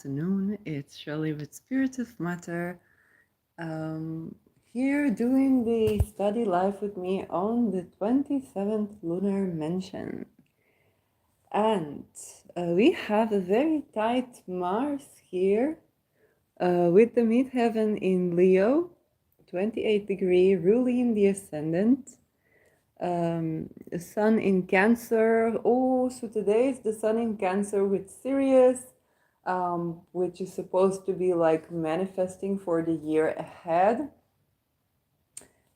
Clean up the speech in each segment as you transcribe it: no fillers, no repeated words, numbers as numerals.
Afternoon. It's Shirley with Spirit of Matter. Here doing the study live with me on the 27th Lunar Mansion. And we have a very tight Mars here with the midheaven in Leo, 28 degree, ruling the ascendant. The sun in Cancer. Oh, so today is the sun in Cancer with Sirius, which is supposed to be like manifesting for the year ahead.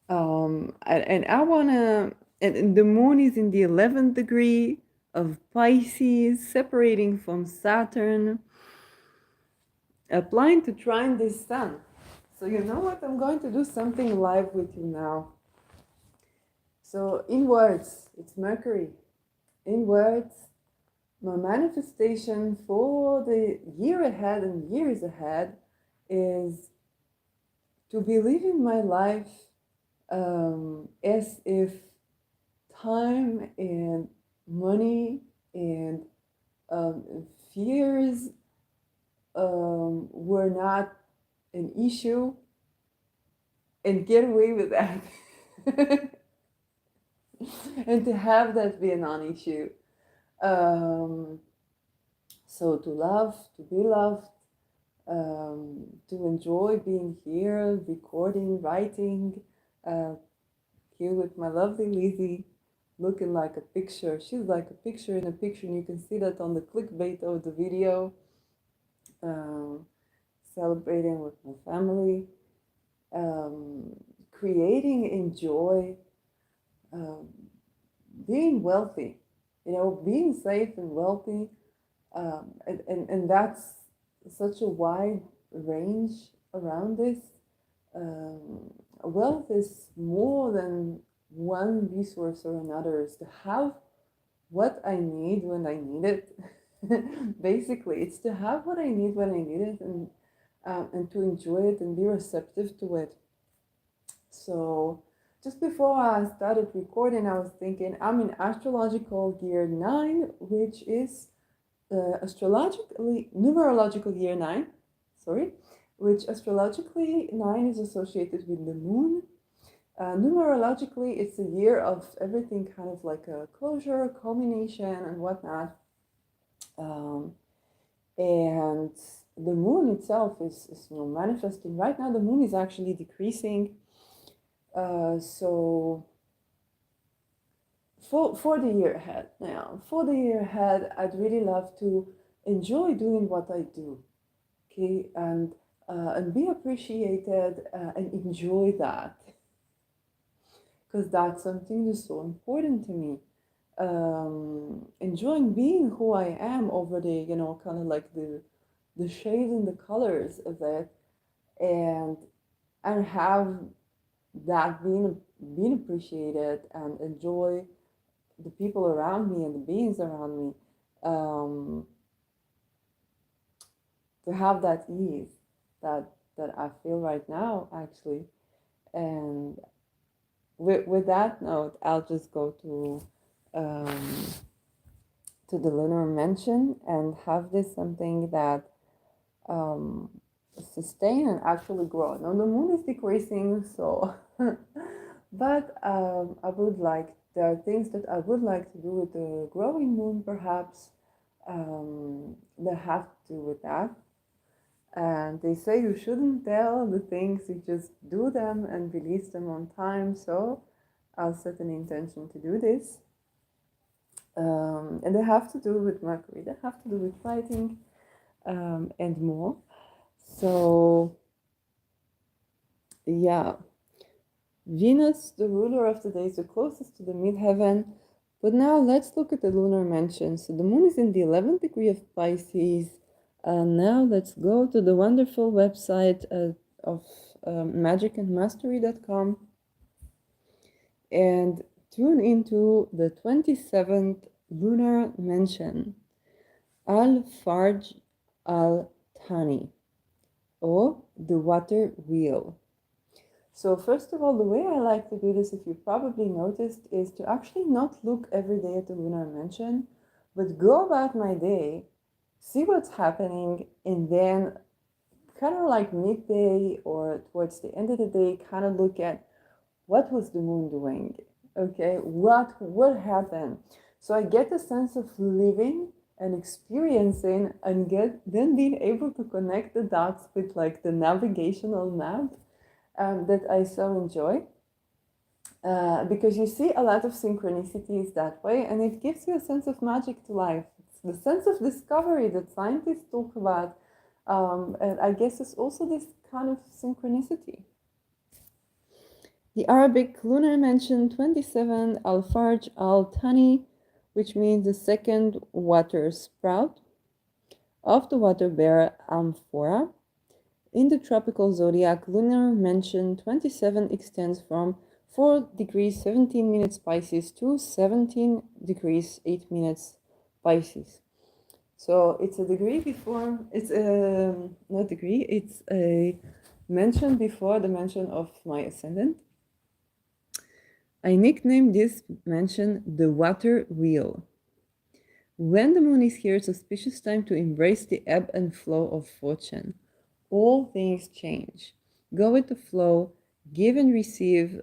And I wanna, and the moon is in the 11th degree of Pisces, separating from Saturn, applying to trine this sun. So you know what? I'm going to do something live with you now. So in words, it's Mercury. In words, my manifestation for the year ahead and years ahead is to be living my life as if time and money and fears were not an issue, and get away with that. And to have that be a non-issue. So to love, to be loved, to enjoy being here, recording, writing, here with my lovely Lizzie, looking like a picture. She's like a picture in a picture, and you can see that on the clickbait of the video. Celebrating with my family, creating enjoy, being wealthy, being safe and wealthy. And that's such a wide range around this. Wealth is more than one resource or another. Is to have what I need when I need it. Basically, it's to have what I need when I need it, and to enjoy it and be receptive to it. So just before I started recording, I was thinking I'm in astrological year 9, which is numerological year 9, which astrologically 9 is associated with the moon. Numerologically, it's a year of everything kind of like a closure, culmination, and whatnot. And the moon itself is manifesting. Right now, the moon is actually decreasing. So for the year ahead, I'd really love to enjoy doing what I do, okay, and be appreciated, and enjoy that, because that's something that's so important to me. Enjoying being who I am over the, kind of like the shades and the colors of it, and have that being appreciated, and enjoy the people around me and the beings around me, to have that ease that I feel right now, actually. And with that note, I'll just go to the Lunar Mansion and have this something that sustain and actually grow. Now the moon is decreasing, so but there are things that I would like to do with the growing moon, perhaps, that have to do with that. And they say you shouldn't tell the things, you just do them and release them on time. So I'll set an intention to do this. And they have to do with Mercury, they have to do with writing, and more. So yeah, Venus, the ruler of the day, is the closest to the midheaven. But now let's look at the lunar mansion. So the moon is in the 11th degree of Pisces. Now let's go to the wonderful website of magicandmastery.com and tune into the 27th lunar mansion, Al-Farj Al-Thani, or the water wheel. So first of all, the way I like to do this, if you probably noticed, is to actually not look every day at the lunar mansion, but go about my day see what's happening, and then kind of like midday or towards the end of the day, kind of look at what was the moon doing? Okay, what happened? So I get a sense of living and experiencing and get then being able to connect the dots with like the navigational map that I so enjoy. Because you see a lot of synchronicities that way, and it gives you a sense of magic to life. It's the sense of discovery that scientists talk about, and I guess it's also this kind of synchronicity. The Arabic Lunar Mansion 27 Al Farj Al Thani, which means the second water sprout of the water bearer Amphora. In the tropical zodiac, Lunar Mansion 27 extends from 4 degrees 17 minutes Pisces to 17 degrees 8 minutes Pisces. So it's a degree before, it's a, not degree, it's a mention before the mention of my ascendant. I nicknamed this mansion the water wheel. When the moon is here, it's auspicious time to embrace the ebb and flow of fortune. All things change. Go with the flow, give and receive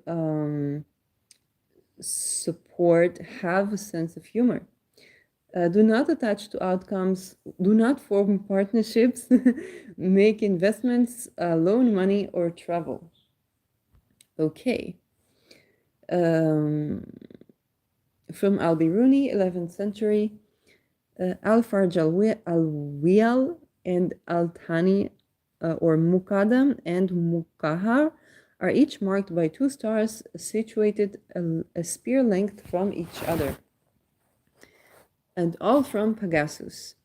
support, have a sense of humor. Do not attach to outcomes, do not form partnerships, make investments, loan money, or travel. Okay. From Al-Biruni, 11th century, Al-Farj al-Wial and Al-Thani or Muqaddam and Muqahar are each marked by 2 stars situated a spear length from each other, and all from Pegasus.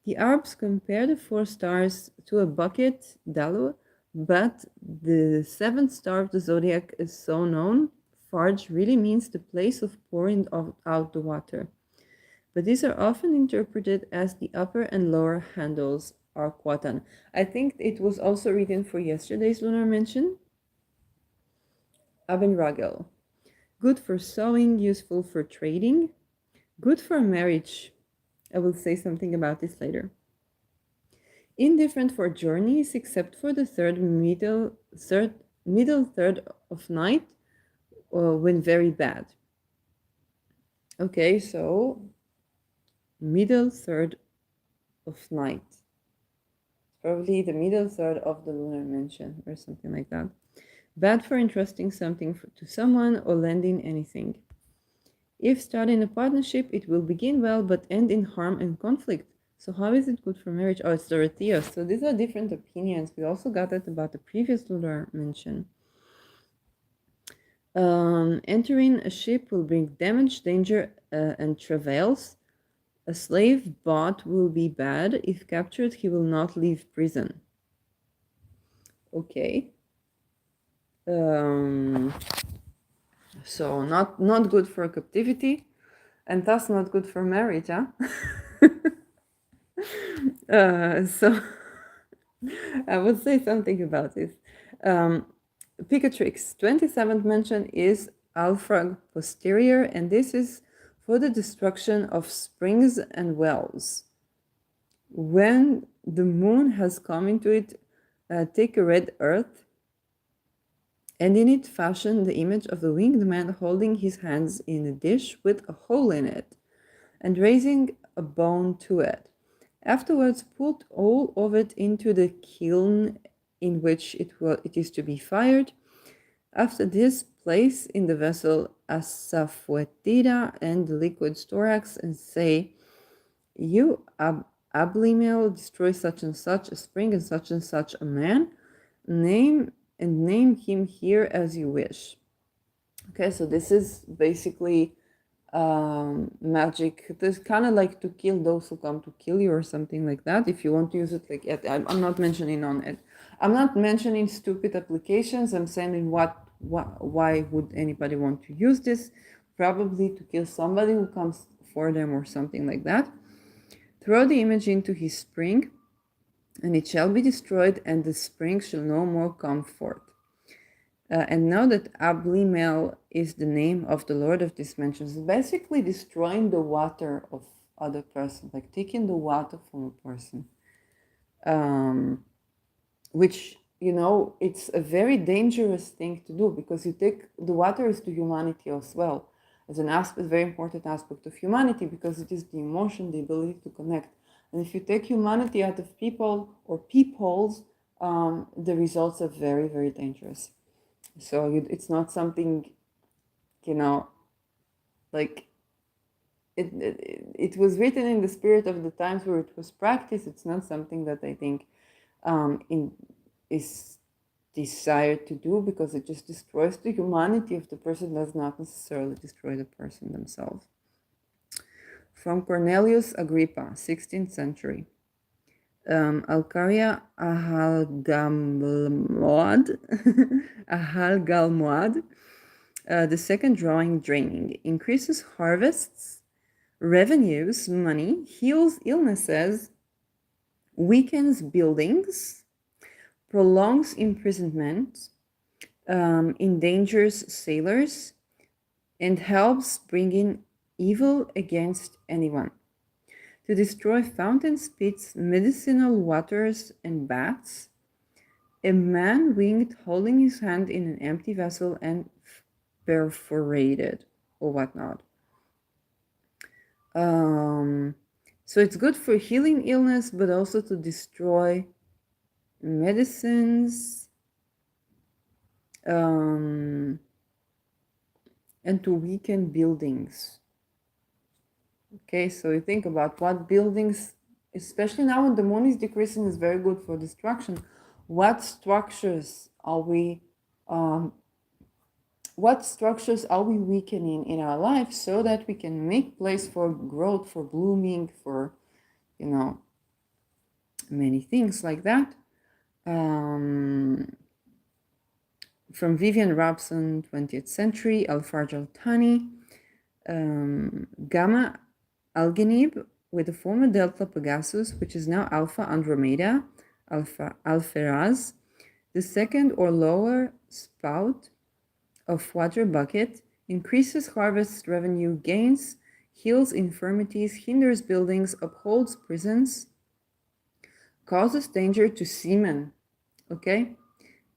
The Arabs compare the 4 stars to a bucket, dalu, but the 7th star of the zodiac is so known. Farj really means the place of pouring out the water. But these are often interpreted as the upper and lower handles are Quatan. I think it was also written for yesterday's Lunar Mansion. Aben Ragel. Good for sewing, useful for trading, good for marriage. I will say something about this later. Indifferent for journeys, except for the middle third of night, when very bad. Okay, so middle third of night. Probably the middle third of the lunar mansion or something like that. Bad for entrusting something to someone or lending anything. If starting a partnership, it will begin well but end in harm and conflict. So how is it good for marriage? Oh, it's Dorotheus. So these are different opinions. We also got that about the previous lunar mansion. Entering a ship will bring damage, danger, and travails. A slave bought will be bad. If captured, he will not leave prison. Okay. So not good for captivity, and thus not good for marriage, huh? So I would say something about this. Picatrix 27th mention is Alfrag posterior, and this is for the destruction of springs and wells. When the moon has come into it, take a red earth, and in it fashion the image of the winged man holding his hands in a dish with a hole in it, and raising a bone to it. Afterwards, put all of it into the kiln in which it is to be fired. After this, place in the vessel asafoetida and the liquid storax, and say, "You, Ablimel, destroy such and such a spring and such a man. Name him here as you wish." Okay, so this is basically magic. This kind of like to kill those who come to kill you or something like that. If you want to use it like it, I'm not mentioning on it. I'm not mentioning stupid applications. I'm saying why would anybody want to use this? Probably to kill somebody who comes for them or something like that. Throw the image into his spring, and it shall be destroyed, and the spring shall no more come forth. And know that Ablimel is the name of the Lord of this mansion. So basically destroying the water other person, like taking the water from a person, which, you know, it's a very dangerous thing to do, because you take the water is to humanity as well, as an aspect, very important aspect of humanity, because it is the emotion, the ability to connect. And if you take humanity out of people or peoples, the results are very, very dangerous. So it's not something, you know, like it was written in the spirit of the times where it was practiced. It's not something that I think is desired to do, because it just destroys the humanity of the person, does not necessarily destroy the person themselves. From Cornelius Agrippa, 16th century. Alcaria Ahalgamwad, Ahalgalmuad, the second drawing, draining, increases harvests, revenues, money, heals illnesses, weakens buildings, prolongs imprisonment, endangers sailors, and helps bring in evil against anyone. To destroy fountains, pits, medicinal waters, and baths, a man winged holding his hand in an empty vessel and perforated or whatnot. So it's good for healing illness, but also to destroy medicines, and to weaken buildings. Okay, so you think about what buildings, especially now when the moon is decreasing, is very good for destruction. What structures are we weakening in our life, so that we can make place for growth, for blooming, for, you know, many things like that. From Vivian Robson, 20th century, Alfarj Al-Thani, Gamma Algenib with the former Delta Pegasus, which is now Alpha Andromeda, Alpha Alpheraz, the second or lower spout of water bucket, increases harvest revenue gains, heals infirmities, hinders buildings, upholds prisons, causes danger to seamen, okay,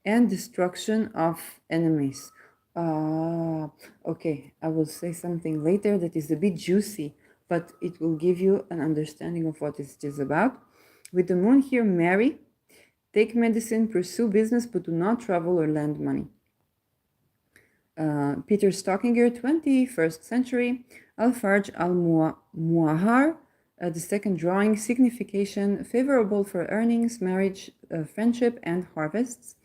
and destruction of enemies. Okay, I will say something later that is a bit juicy, but it will give you an understanding of what it is about. With the moon here, marry, take medicine, pursue business, but do not travel or lend money. Peter Stockinger, 21st century, Alfarj al-Muahar, the second drawing, signification, favorable for earnings, marriage, friendship, and harvests,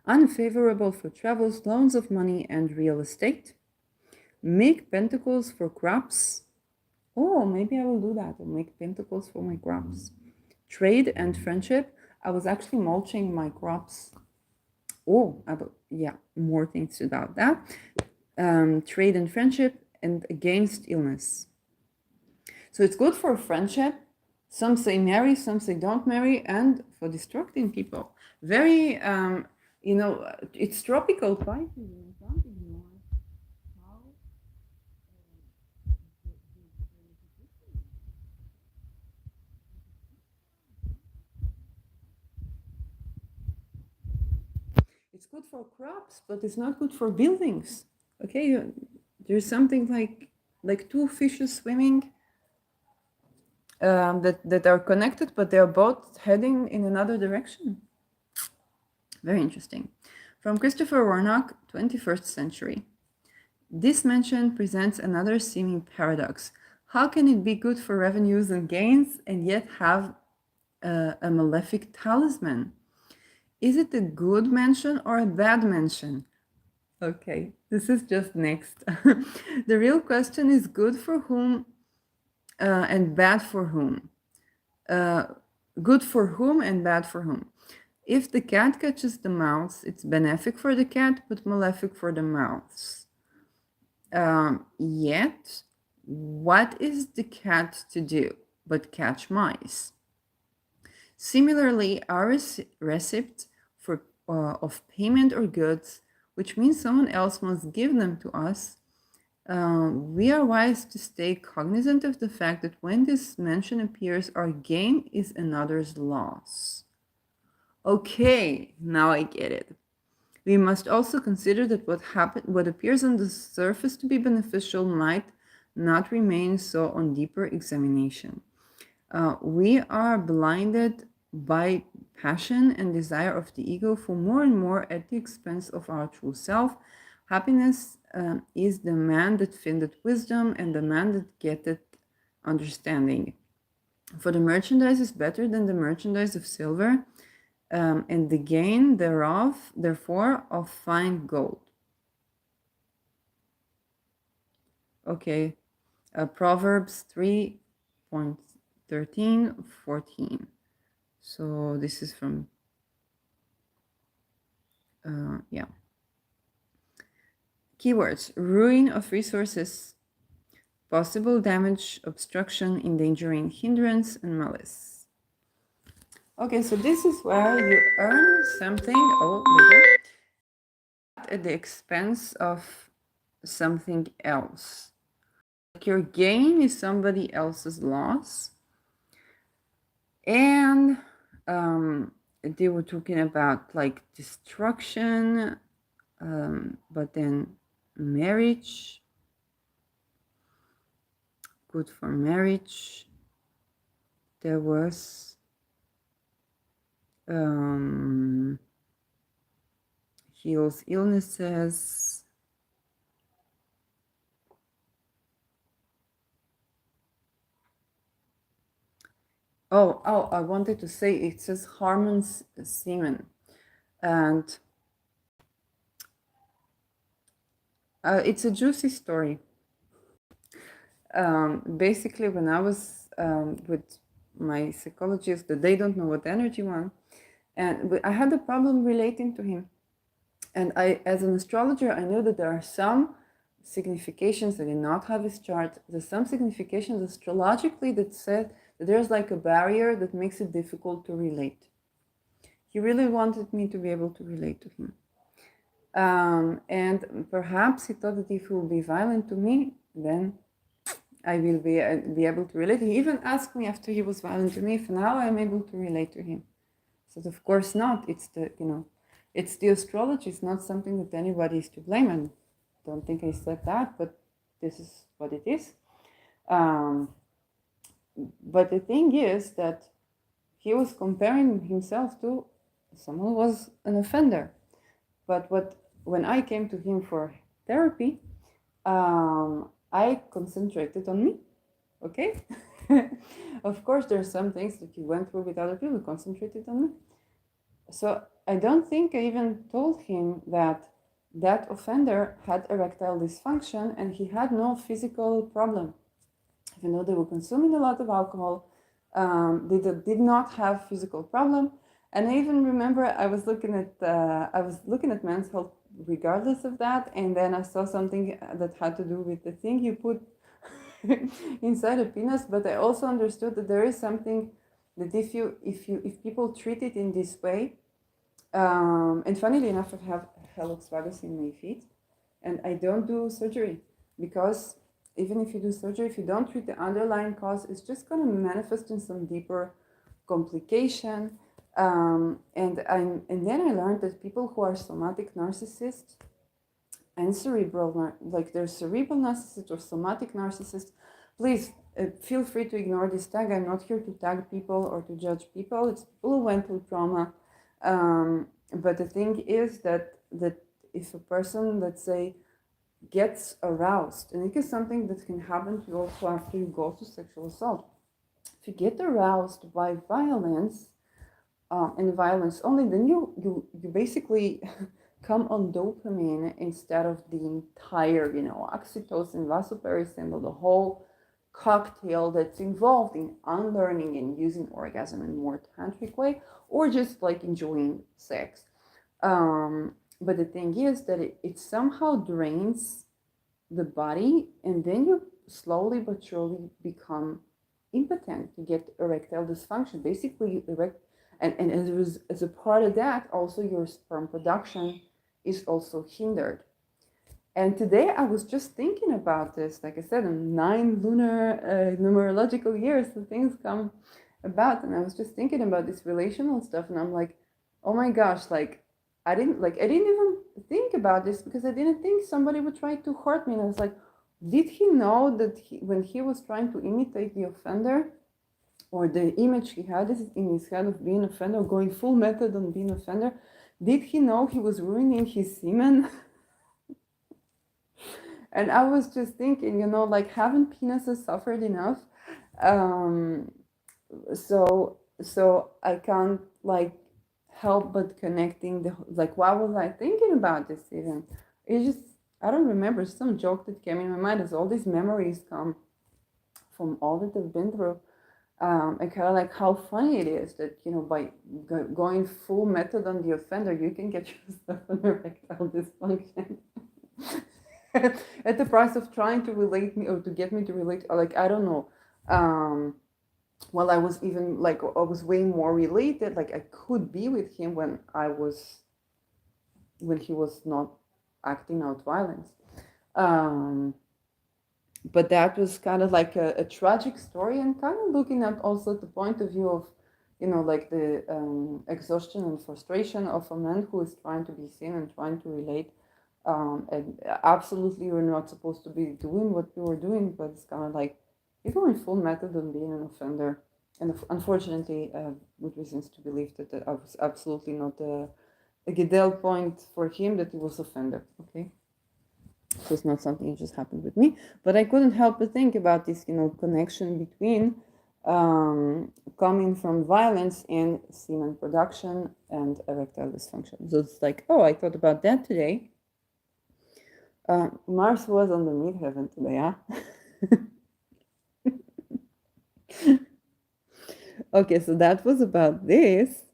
unfavorable for travels, loans of money, and real estate. Make pentacles for crops. Oh, maybe I will do that. I'll make pentacles for my crops. Trade and friendship. I was actually mulching my crops. Oh, yeah, more things about that. Trade and friendship, and against illness. So it's good for friendship. Some say marry, some say don't marry, and for destructing people. Very, you know, it's tropical Pisces. Don't ignore how it's good for crops, but it's not good for buildings. Okay, there's something like two fishes swimming, that are connected, but they are both heading in another direction. Very interesting. From Christopher Warnock, 21st century. This mention presents another seeming paradox. How can it be good for revenues and gains and yet have a malefic talisman? Is it a good mention or a bad mention? Okay, this is just next. The real question is good for whom and bad for whom? Good for whom and bad for whom? If the cat catches the mouse, it's benefic for the cat, but malefic for the mouse. Yet, what is the cat to do but catch mice? Similarly, our receipt for of payment or goods, which means someone else must give them to us, We are wise to stay cognizant of the fact that when this mention appears, our gain is another's loss. Okay, now I get it. We must also consider that what appears on the surface to be beneficial might not remain so on deeper examination. We are blinded by passion and desire of the ego for more and more at the expense of our true self. Happiness is the man that findeth wisdom and the man that getteth understanding. For the merchandise is better than the merchandise of silver, and the gain thereof, therefore, of fine gold. Okay, Proverbs 3.13-14. So this is from, yeah. Keywords: ruin of resources, possible damage, obstruction, endangering, hindrance, and malice. Okay, so this is where you earn something, at the expense of something else. Like your gain is somebody else's loss. And they were talking about like destruction, but then marriage, good for marriage. There was heals illnesses. Oh, I wanted to say it says Harmon's semen. And it's a juicy story. Basically, when I was with my psychologist, that they don't know what energy one, and I had a problem relating to him. And I, as an astrologer, I knew that there are some significations. I did not have his chart. There's some significations astrologically that said that there's like a barrier that makes it difficult to relate. He really wanted me to be able to relate to him. And perhaps he thought that if he will be violent to me, then I will be able to relate. He even asked me after he was violent to me if now I'm able to relate to him. So of course not. It's the, it's the astrology. It's not something that anybody is to blame. And I don't think I said that, but this is what it is. But the thing is that he was comparing himself to someone who was an offender. But when I came to him for therapy, I concentrated on me. Okay? Of course, there's some things that you went through with other people, concentrated on me. So I don't think I even told him that that offender had erectile dysfunction and he had no physical problem. Even though they were consuming a lot of alcohol, they did not have physical problem. And I even remember I was looking at men's health regardless of that, and then I saw something that had to do with the thing you put inside a penis. But I also understood that there is something that if people treat it in this way, and funnily enough, I have hallux valgus in my feet, and I don't do surgery because even if you do surgery, if you don't treat the underlying cause, it's just going to manifest in some deeper complication. And then I learned that people who are somatic narcissists and cerebral, like they're cerebral narcissists or somatic narcissists, please feel free to ignore this tag. I'm not here to tag people or to judge people. It's people who went through trauma. But the thing is that if a person, let's say, gets aroused, and it is something that can happen to you also after you go to sexual assault. If you get aroused by violence, and violence only, then you basically come on dopamine instead of the entire, oxytocin, vasopressin, the whole cocktail that's involved in unlearning and using orgasm in a more tantric way, or just like enjoying sex. But the thing is that it somehow drains the body, and then you slowly but surely become impotent. You get erectile dysfunction. Basically, and as a part of that, also your sperm production is also hindered. And today I was just thinking about this. Like I said, in 9 lunar numerological years, the things come about, and I was just thinking about this relational stuff, and I'm like, oh my gosh, like I didn't even think about this because I didn't think somebody would try to hurt me. And I was like, did he know that when he was trying to imitate the offender, or the image he had is in his head of being an offender, going full method on being an offender, did he know he was ruining his semen? And I was just thinking, like, haven't penises suffered enough? Um, so I can't like help but connecting the like, why was I thinking about this even? It just, I don't remember, some joke that came in my mind as all these memories come from all that I've been through. And kind of like how funny it is that, by going full method on the offender, you can get yourself an erectile dysfunction. At the price of trying to relate me, or to get me to relate, like, I don't know. Well, I was even like, I was way more related. Like, I could be with him when he was not acting out violence. Um, but that was kind of like a tragic story, and kind of looking at also the point of view of, like the exhaustion and frustration of a man who is trying to be seen and trying to relate. And absolutely, you're not supposed to be doing what you were doing, but it's kind of like you're going full method on being an offender. And unfortunately, with reasons to believe that I was absolutely not a Giddel point for him, that he was offender. Okay. So it's not something that just happened with me, but I couldn't help but think about this, connection between coming from violence and semen production and erectile dysfunction. So it's like, oh, I thought about that today. Mars was on the midheaven today, huh? Okay, so that was about this.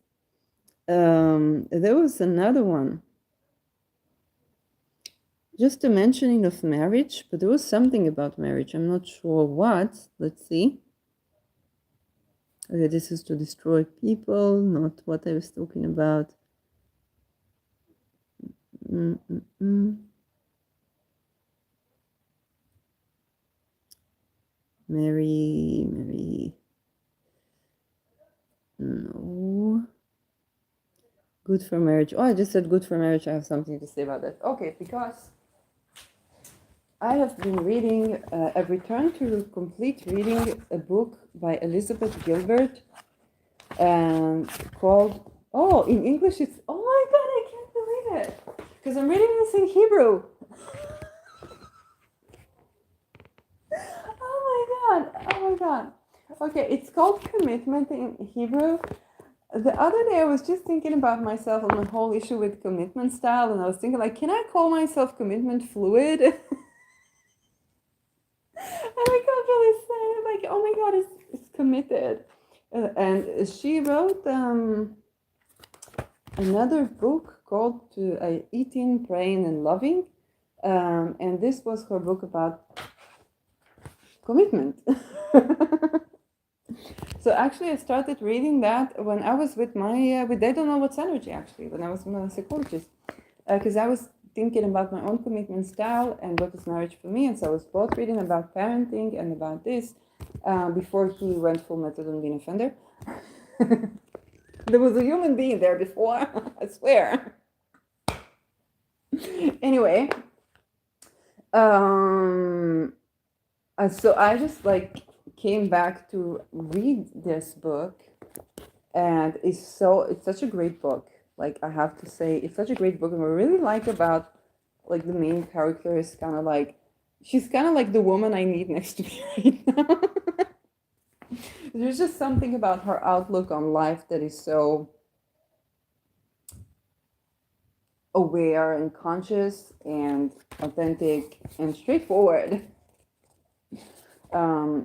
There was another one. Just a mentioning of marriage, but there was something about marriage. I'm not sure what. Let's see. Okay, this is to destroy people, not what I was talking about. Mary. No. Good for marriage. Oh, I just said good for marriage. I have something to say about that. Okay, because I have been reading, I've returned to complete reading a book by Elizabeth Gilbert, and called, oh, in English it's, oh my God, I can't believe it, because I'm reading this in Hebrew. Oh my God. Okay, it's called Commitment in Hebrew. The other day I was just thinking about myself and my whole issue with commitment style, and I was thinking, like, can I call myself commitment fluid? And I can't really say it. Like, oh my God, it's committed. And she wrote another book called Eating, Praying, and Loving. And this was her book about commitment. So actually, I started reading that when I was with my, with I don't know what's energy, actually, when I was with my psychologist. Because I was thinking about my own commitment style and what is marriage for me. And so I was both reading about parenting and about this before he went full method on being offender. There was a human being there before, I swear. Anyway, so I just like came back to read this book, and it's such a great book. Like, I have to say, it's such a great book, and what I really like about, like, the main character is kind of like, she's kind of like the woman I need next to me right now. There's just something about her outlook on life that is so aware and conscious and authentic and straightforward.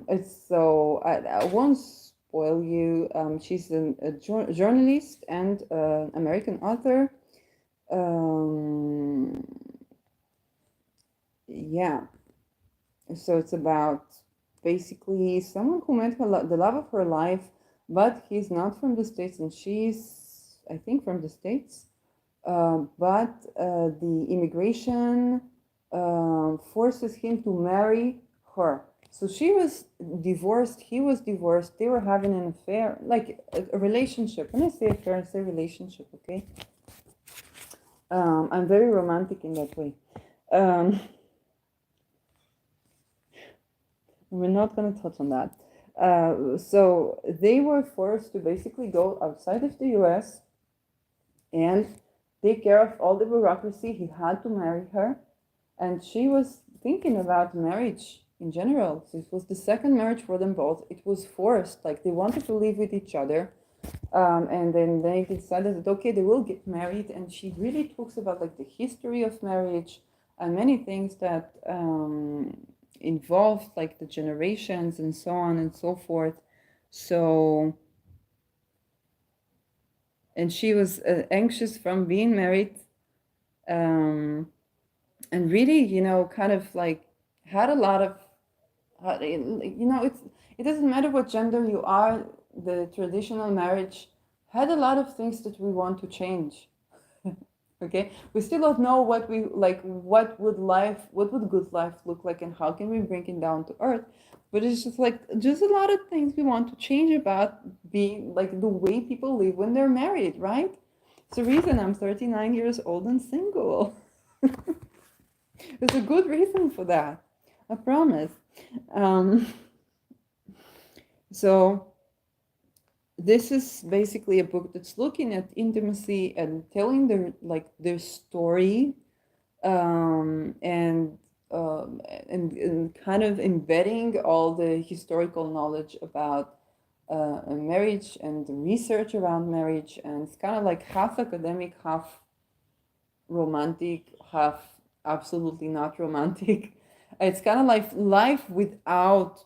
It's so, I won't spoil you. She's a journalist and American author. Yeah. So it's about basically someone who met the love of her life, but he's not from the States, and she's, I think, from the States. But the immigration forces him to marry her. So she was divorced, he was divorced, they were having an affair, like a relationship. When I say affair, I say relationship, okay? I'm very romantic in that way. Um, we're not going to touch on that. So they were forced to basically go outside of the US and take care of all the bureaucracy. He had to marry her, and she was thinking about marriage in general. So it was the second marriage for them both. It was forced, like they wanted to live with each other. And then they decided that okay, they will get married. And she really talks about like the history of marriage and many things that involved like the generations and so on and so forth. So, and she was anxious from being married, um, and really, kind of like had a lot of, it doesn't matter what gender you are. The traditional marriage had a lot of things that we want to change. Okay, we still don't know what we like. What would good life look like, and how can we bring it down to earth? But it's just like just a lot of things we want to change about being like the way people live when they're married, right? It's the reason I'm 39 years old and single. There's a good reason for that. I promise. Um, so this is basically a book that's looking at intimacy and telling their story, and and kind of embedding all the historical knowledge about marriage and the research around marriage. And it's kind of like half academic, half romantic, half absolutely not romantic. It's kind of like life without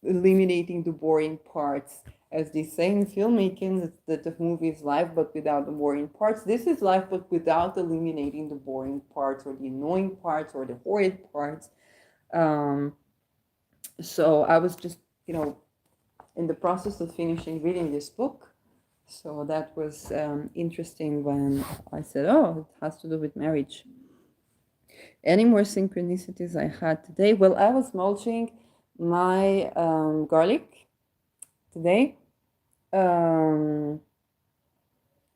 eliminating the boring parts. As they say in filmmaking, that the movie is life but without the boring parts. This is life but without eliminating the boring parts or the annoying parts or the horrid parts. Um, so I was just, in the process of finishing reading this book. So that was interesting when I said, oh, it has to do with marriage. Any more synchronicities I had today? Well, I was mulching my garlic today. I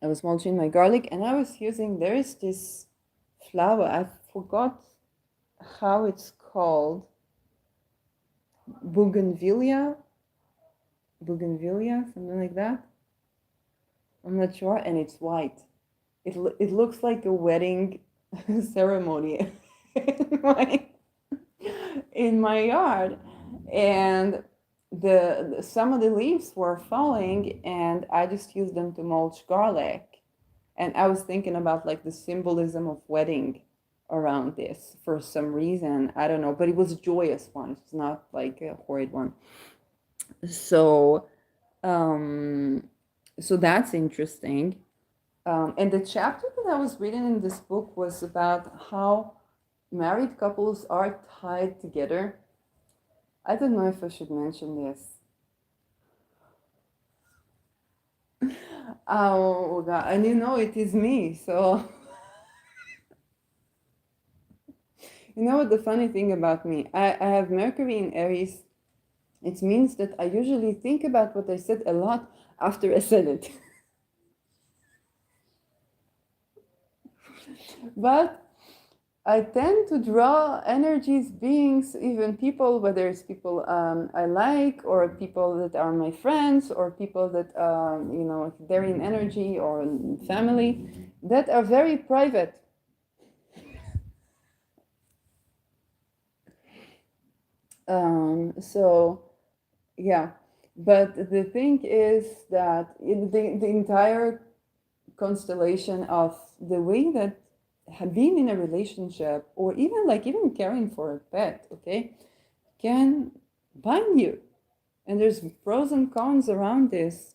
was mulching my garlic, and I was using, there is this flower, I forgot how it's called, bougainvillea, something like that. I'm not sure, and it's white. It looks like a wedding ceremony in my yard, and some of the leaves were falling, and I just used them to mulch garlic. And I was thinking about like the symbolism of wedding around this for some reason. I don't know, but it was a joyous one. It's not like a horrid one. So, so that's interesting. And the chapter that I was reading in this book was about how married couples are tied together. I don't know if I should mention this. Oh God, and it is me. So you know what the funny thing about me? I have Mercury in Aries. It means that I usually think about what I said a lot after I said it. But I tend to draw energies, beings, even people, whether it's people I like, or people that are my friends, or people that, they're in energy, or family, that are very private. So, yeah. But the thing is that the entire constellation of the way that being in a relationship, or even caring for a pet, okay, can bind you. And there's pros and cons around this.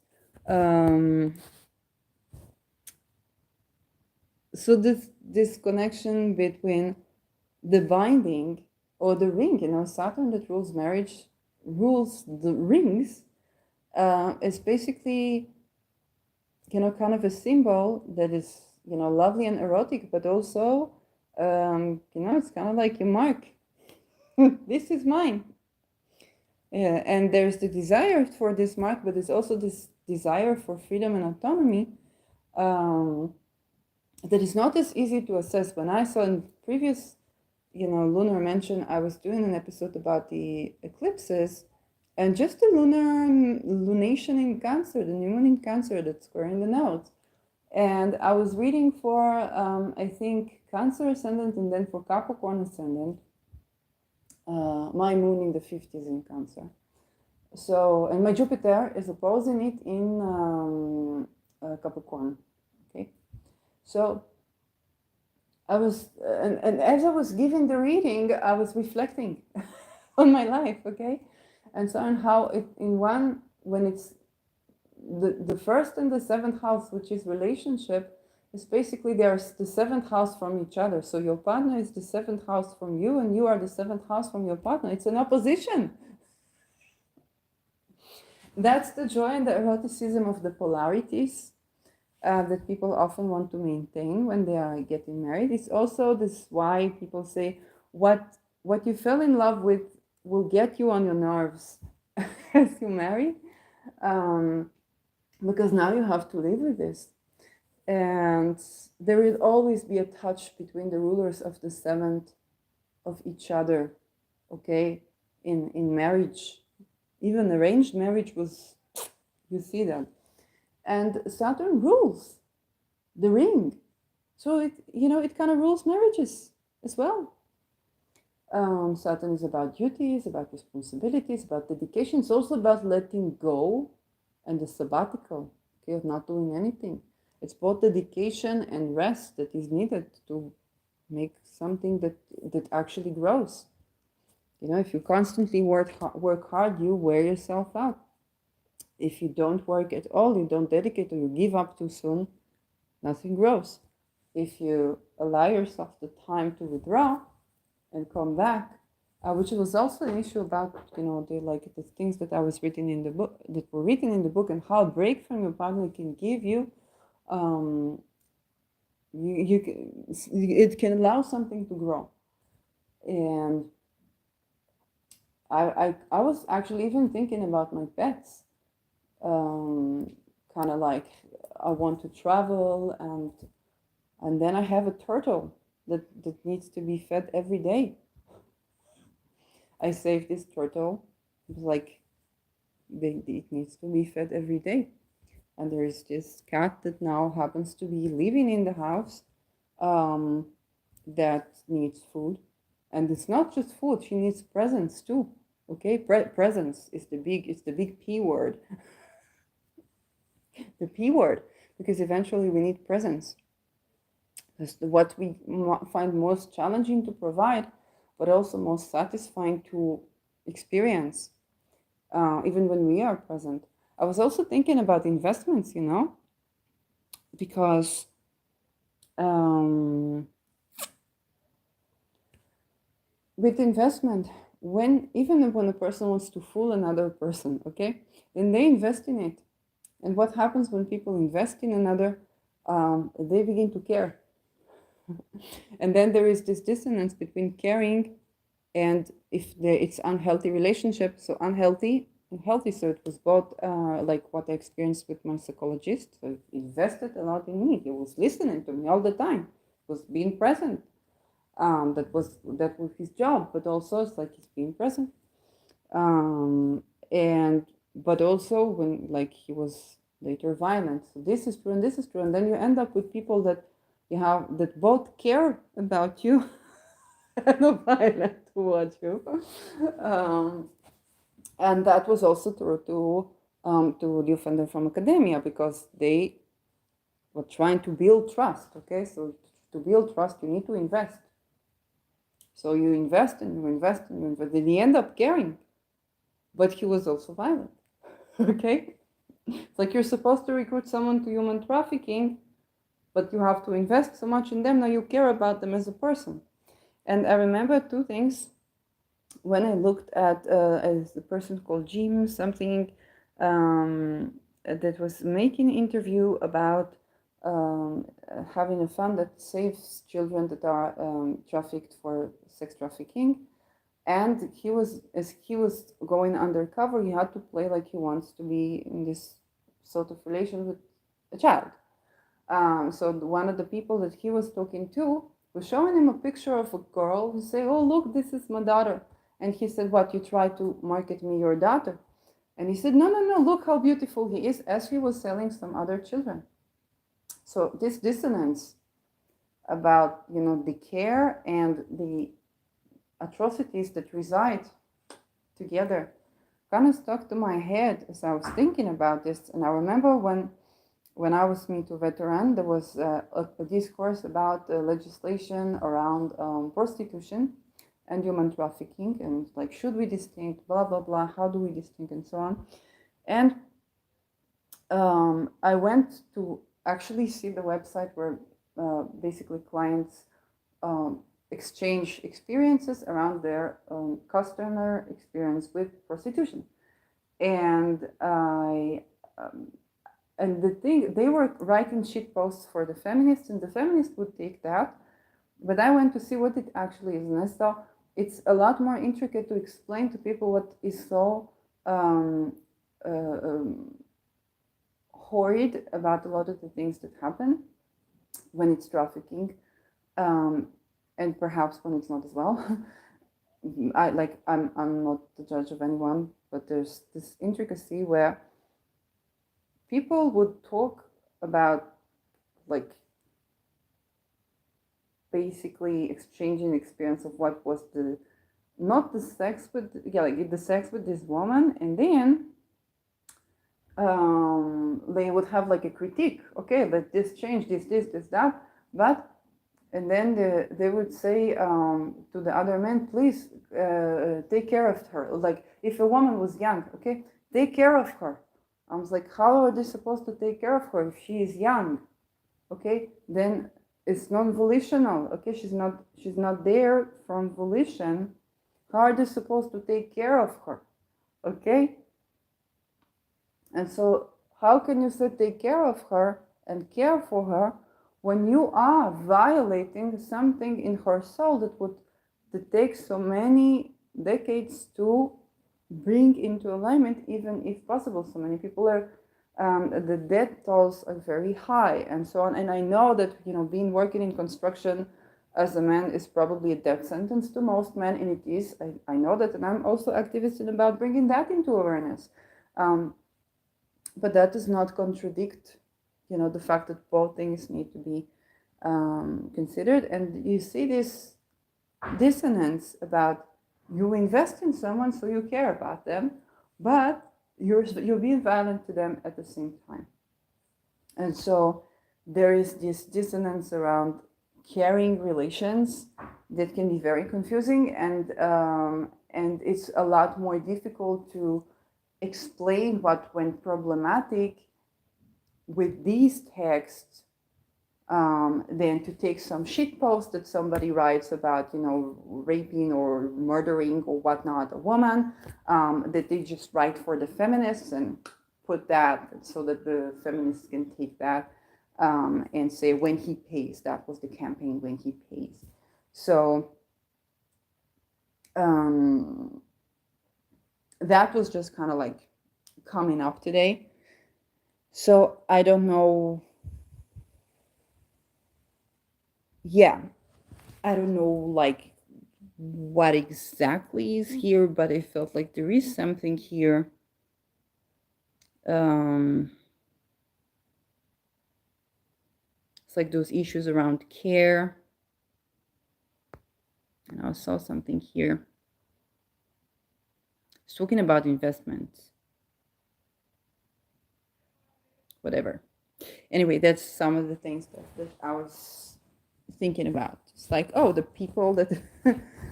So this connection between the binding or the ring, Saturn that rules marriage rules the rings, is basically, kind of a symbol that is, lovely and erotic, but also It's kind of like a mark. This is mine. And there's the desire for this mark, but there's also this desire for freedom and autonomy that is not as easy to assess. When I saw in previous, Lunar Mansion, I was doing an episode about the eclipses and just the lunation in Cancer, the new moon in Cancer that's squaring the nodes. And I was reading for, I think, Cancer ascendant and then for Capricorn ascendant, my moon in the 50s in Cancer. So, and my Jupiter is opposing it in Capricorn. Okay. So I was, and as I was giving the reading, I was reflecting on my life. Okay. And so on how it, when it's the first and the seventh house, which is relationship, is basically there's the seventh house from each other. So your partner is the seventh house from you, and you are the seventh house from your partner. It's an opposition. That's the joy and the eroticism of the polarities that people often want to maintain when they are getting married. It's also this why people say what you fell in love with will get you on your nerves as you marry, because now you have to live with this. And there will always be a touch between the rulers of the seventh of each other, okay, in marriage. Even arranged marriage was, you see that. And Saturn rules the ring. So it kind of rules marriages as well. Saturn is about duties, about responsibilities, about dedication. It's also about letting go and the sabbatical, okay, of not doing anything. It's both dedication and rest that is needed to make something that actually grows. If you constantly work hard, you wear yourself out. If you don't work at all, you don't dedicate, or you give up too soon, nothing grows. If you allow yourself the time to withdraw and come back, which was also an issue about, the things that I was written in the book, that were written in the book, and how a break from your partner can give you, it can allow something to grow. And I was actually even thinking about my pets. Kind of like I want to travel, and then I have a turtle that needs to be fed every day. I saved this turtle. It was like it needs to be fed every day. And there is this cat that now happens to be living in the house, that needs food. And it's not just food, she needs presence too. Okay, presence is the big P word. The P word, because eventually we need presence. That's what we find most challenging to provide, but also most satisfying to experience, even when we are present. I was also thinking about investments, because with investment, even when a person wants to fool another person, okay, then they invest in it. And what happens when people invest in another? They begin to care. And then there is this dissonance between caring and it's unhealthy relationship. So unhealthy and healthy. So it was both like what I experienced with my psychologist. So he invested a lot in me. He was listening to me all the time. He was being present. That was his job, but also it's like he's being present. But also when like he was later violent. So this is true and this is true. And then you end up with people that you have that both care about you and are violent towards you. And that was also true to the offender from academia, because they were trying to build trust. Okay, so to build trust, you need to invest. So you invest and you invest and you invest. Then you end up caring, but he was also violent. Okay, it's like you're supposed to recruit someone to human trafficking, but you have to invest so much in them. Now you care about them as a person. And I remember two things when I looked at as the person called Jim something that was making an interview about having a fund that saves children that are trafficked for sex trafficking. And as he was going undercover, he had to play like he wants to be in this sort of relation with a child. So one of the people that he was talking to was showing him a picture of a girl who said, "Oh, look, this is my daughter." And he said, "What, you try to market me your daughter?" And he said, "No, no, no, look how beautiful he is," as he was selling some other children. So this dissonance about, the care and the atrocities that reside together kind of stuck to my head as I was thinking about this. And I remember when I was Me Too veteran, there was a discourse about legislation around prostitution and human trafficking, and like, should we distinct, blah, blah, blah, how do we distinct, and so on. And I went to actually see the website where basically clients exchange experiences around their customer experience with prostitution. And and the thing, they were writing shit posts for the feminists, and the feminists would take that. But I went to see what it actually is, and I saw it's a lot more intricate to explain to people what is so horrid about a lot of the things that happen when it's trafficking, and perhaps when it's not as well. I'm not the judge of anyone, but there's this intricacy where people would talk about, like, basically exchanging experience of what was not the sex with, like the sex with this woman, and then they would have like a critique. Okay, let this change, this, that, but, and then they would say to the other men, please take care of her. Like, if a woman was young, okay, take care of her. I was like, how are they supposed to take care of her if she is young? Okay, then it's non-volitional. Okay, she's not there from volition. How are they supposed to take care of her? Okay, and so how can you say take care of her and care for her when you are violating something in her soul that takes so many decades to bring into alignment, even if possible? So many people are, the death tolls are very high, and so on. And I know that, being working in construction as a man is probably a death sentence to most men, and it is. I know that, and I'm also activist about bringing that into awareness. But that does not contradict, the fact that both things need to be considered. And you see this dissonance about, you invest in someone so you care about them, but you're being violent to them at the same time. And so there is this dissonance around caring relations that can be very confusing, and it's a lot more difficult to explain what went problematic with these texts than to take some shit post that somebody writes about, raping or murdering or whatnot a woman, that they just write for the feminists and put that so that the feminists can take that and say, when he pays, that was the campaign, when he pays. So that was just kind of like coming up today. So I don't know. Yeah, I don't know like what exactly is here, but I felt like there is something here. It's like those issues around care. And I saw something here. It's talking about investments. Whatever. Anyway, that's some of the things that I was thinking about. It's like, oh, the people that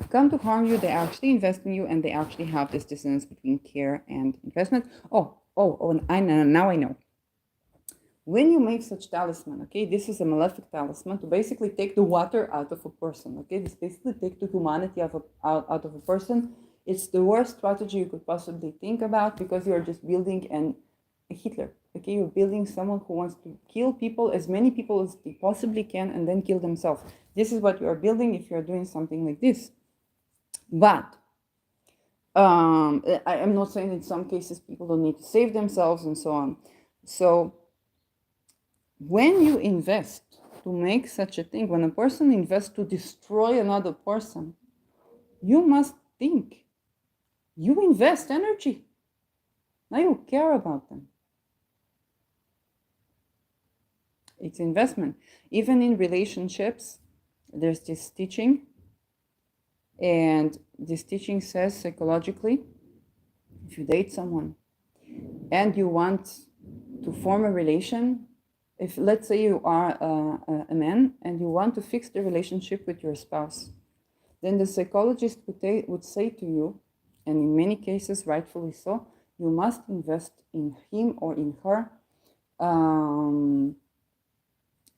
come to harm you, they actually invest in you, and they actually have this dissonance between care and investment. And now I know. When you make such talisman, okay, this is a malefic talisman to basically take the water out of a person, okay? This basically take the humanity out of a person. It's the worst strategy you could possibly think about, because you're just building an a Hitler. Okay, you're building someone who wants to kill people, as many people as they possibly can, and then kill themselves. This is what you are building if you're doing something like this. But I am not saying in some cases people don't need to save themselves and so on. So when you invest to make such a thing, when a person invests to destroy another person, you must think. You invest energy. Now you care about them. It's investment. Even in relationships, there's this teaching, and this teaching says psychologically, if you date someone and you want to form a relation, if let's say you are a man and you want to fix the relationship with your spouse, then the psychologist would say to you, and in many cases rightfully so, you must invest in him or in her.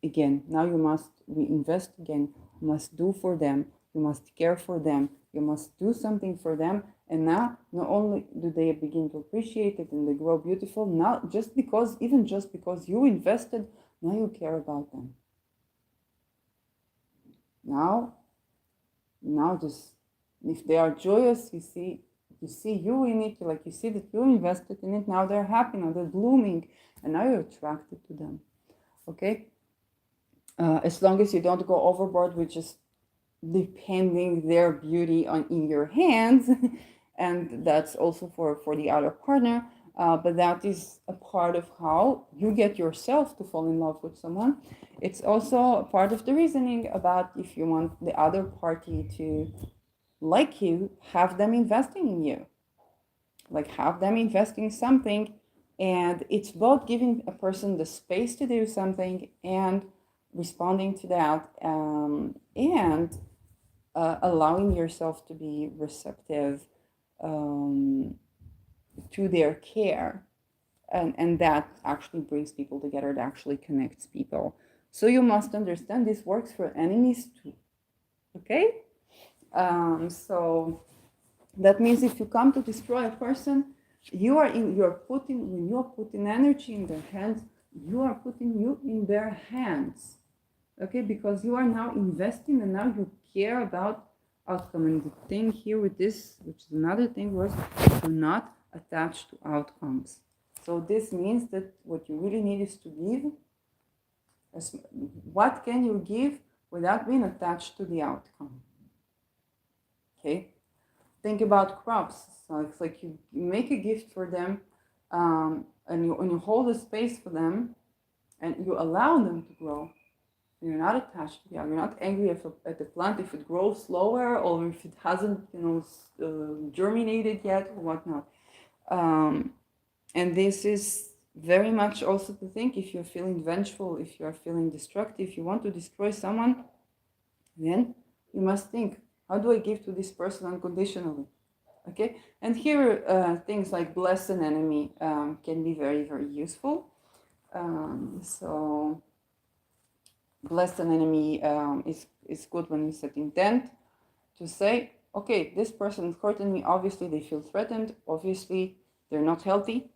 Again, now you must reinvest again, you must do for them, you must care for them, you must do something for them. And now not only do they begin to appreciate it and they grow beautiful, now just because, even just because you invested, now you care about them. Now just, if they are joyous, you see you in it, like you see that you invested in it, now they're happy, now they're blooming, and now you're attracted to them. Okay, as long as you don't go overboard with just depending their beauty on in your hands, and that's also for the other partner. But that is a part of how you get yourself to fall in love with someone. It's also a part of the reasoning about if you want the other party to like you, have them investing in you, like have them investing something. And it's both giving a person the space to do something and responding to that, and allowing yourself to be receptive um, to their care. And that actually brings people together, it actually connects people. So you must understand this works for enemies too. Okay, so that means if you come to destroy a person, you're putting, when you're putting energy in their hands, you are putting you in their hands. Okay, because you are now investing and now you care about outcome. And the thing here with this, which is another thing, was to not attach to outcomes. So this means that what you really need is to give. What can you give without being attached to the outcome? Okay, think about crops. So it's like you make a gift for them, and you hold a space for them, and you allow them to grow. You're not attached to the other. You're not angry at the plant if it grows slower or if it hasn't, germinated yet or whatnot. And this is very much also to think, if you're feeling vengeful, if you're feeling destructive, if you want to destroy someone, then you must think, how do I give to this person unconditionally? Okay, and here things like bless an enemy can be very, very useful. So bless an enemy is good when you set intent to say, okay, this person is hurting me, obviously they feel threatened, obviously they're not healthy,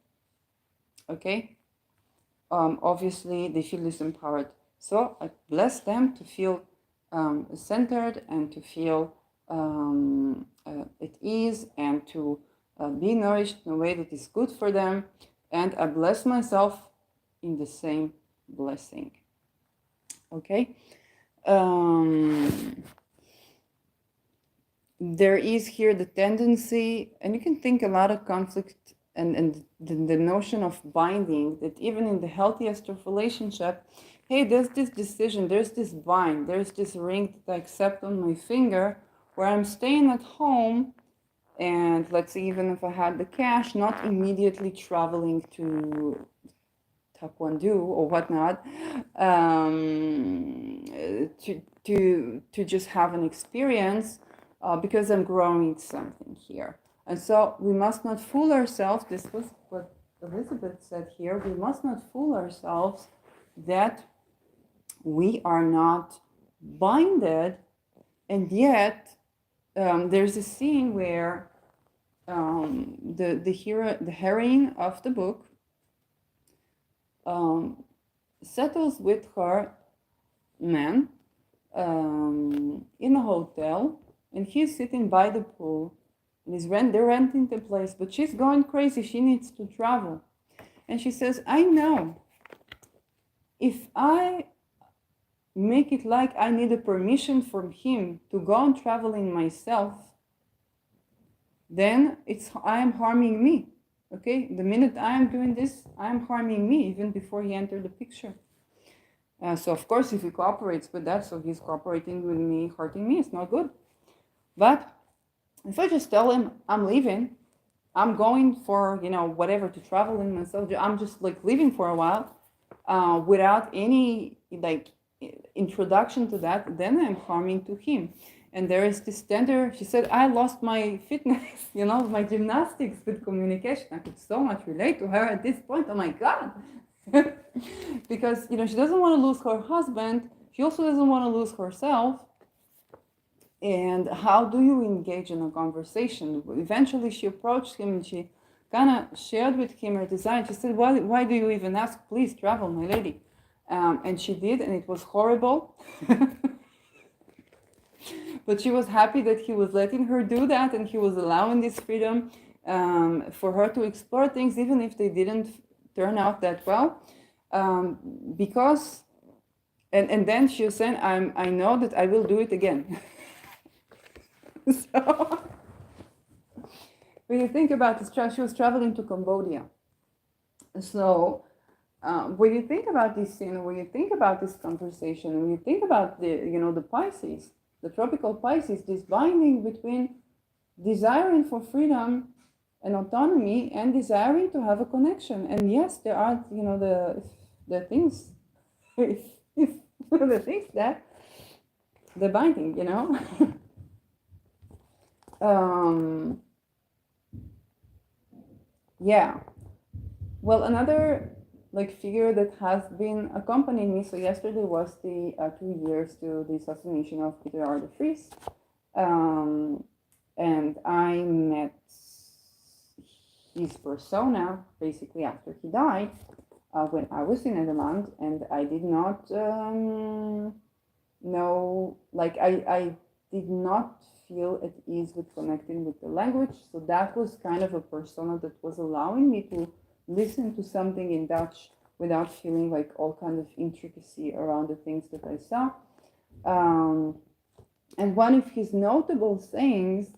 okay, obviously they feel disempowered. So I bless them to feel centered and to feel at ease and to be nourished in a way that is good for them. And I bless myself in the same blessing. Okay. There is here the tendency, and you can think a lot of conflict and the notion of binding, that even in the healthiest of relationship, hey, there's this decision, there's this bind, there's this ring that I accept on my finger, where I'm staying at home, and let's say even if I had the cash, not immediately traveling to Taekwondo or whatnot, to just have an experience, because I'm growing something here. And so we must not fool ourselves. This was what Elizabeth said here. We must not fool ourselves that we are not binded, and yet there's a scene where the heroine of the book um, settles with her man in a hotel, and he's sitting by the pool, and they're renting the place, but she's going crazy. She needs to travel, and she says, "I know if I make it like I need a permission from him to go on traveling myself, then I am harming me. Okay, the minute I am doing this, I am harming me even before he entered the picture." So of course, if he cooperates with that, so he's cooperating with me, hurting me, it's not good. But if I just tell him I'm leaving, I'm going for whatever to travel in myself, I'm just like leaving for a while, without any like introduction to that, then I'm harming to him. And there is this tender. She said, "I lost my fitness, my gymnastics with communication." I could so much relate to her at this point. Oh my god. Because she doesn't want to lose her husband. She also doesn't want to lose herself. And how do you engage in a conversation? Eventually she approached him and she kind of shared with him her desire. She said, why do you even ask? Please travel, my lady. And she did, and it was horrible. But she was happy that he was letting her do that, and he was allowing this freedom for her to explore things, even if they didn't turn out that well. Because, and then she was saying, I know that I will do it again. So, when you think about this, she was traveling to Cambodia. So, when you think about this scene, when you think about this conversation, when you think about the Pisces, the tropical Pisces, this binding between desiring for freedom and autonomy and desiring to have a connection. And yes, there are the things, if the things that the binding, yeah. Well, another figure that has been accompanying me. So yesterday was the 2 years to the assassination of Peter R. de Vries, and I met his persona basically after he died, when I was in Netherlands, and I did not know, I did not feel at ease with connecting with the language. So that was kind of a persona that was allowing me to listen to something in Dutch without feeling like all kind of intricacy around the things that I saw. And one of his notable sayings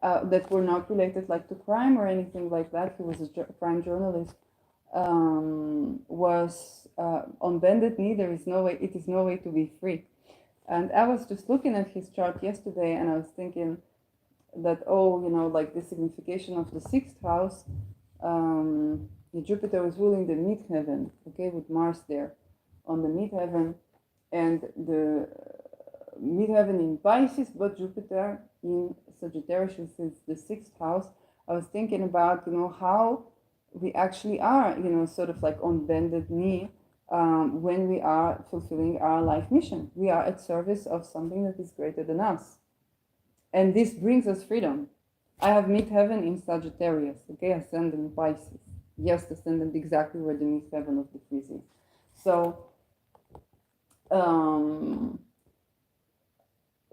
that were not related to crime or anything like that, he was a crime journalist, was on bended knee, it is no way to be free. And I was just looking at his chart yesterday, and I was thinking that, the signification of the sixth house, the Jupiter was ruling the midheaven, okay, with Mars there on the midheaven, and the midheaven in Pisces, but Jupiter in Sagittarius, which is the sixth house. I was thinking about, how we actually are, sort of on bended knee, when we are fulfilling our life mission. We are at service of something that is greater than us. And this brings us freedom. I have midheaven in Sagittarius, okay, ascendant in Pisces. Yes, ascendant exactly where the midheaven of the Vries is. So,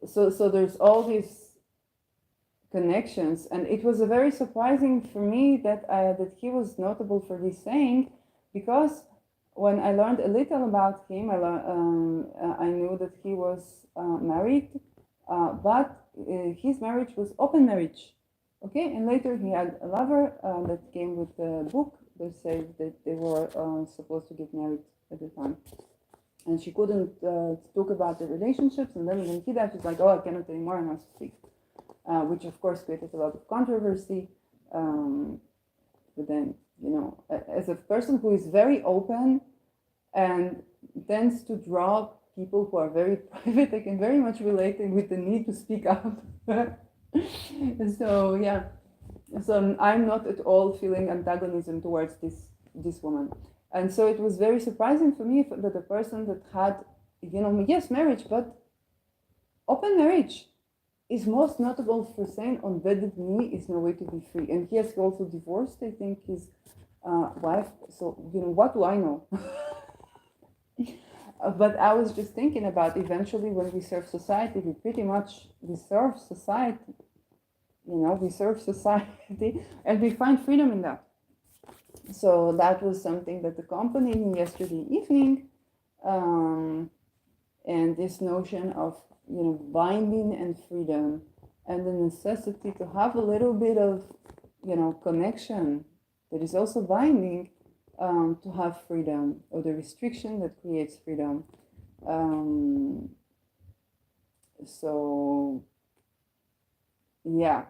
so there's all these connections, and it was a very surprising for me that he was notable for this saying, because when I learned a little about him, I knew that he was married, but his marriage was open marriage, okay. And later he had a lover that came with the book that said that they were supposed to get married at the time, and she couldn't talk about the relationships. And then when he died, she's like, "Oh, I cannot anymore, I must speak," which of course created a lot of controversy. But then, as a person who is very open and tends to draw people who are very private, I can very much relate with the need to speak up. So yeah, so I'm not at all feeling antagonism towards this woman. And so it was very surprising for me that a person that had, yes, marriage, but open marriage is most notable for saying on bended knee is no way to be free. And he has also divorced, I think he's wife. So, what do I know? But I was just thinking about eventually when we serve society, we serve society, we serve society and we find freedom in that. So that was something that accompanied me yesterday evening. Um, and this notion of, binding and freedom and the necessity to have a little bit of, connection that is also binding, to have freedom, or the restriction that creates freedom. Um, so, yeah.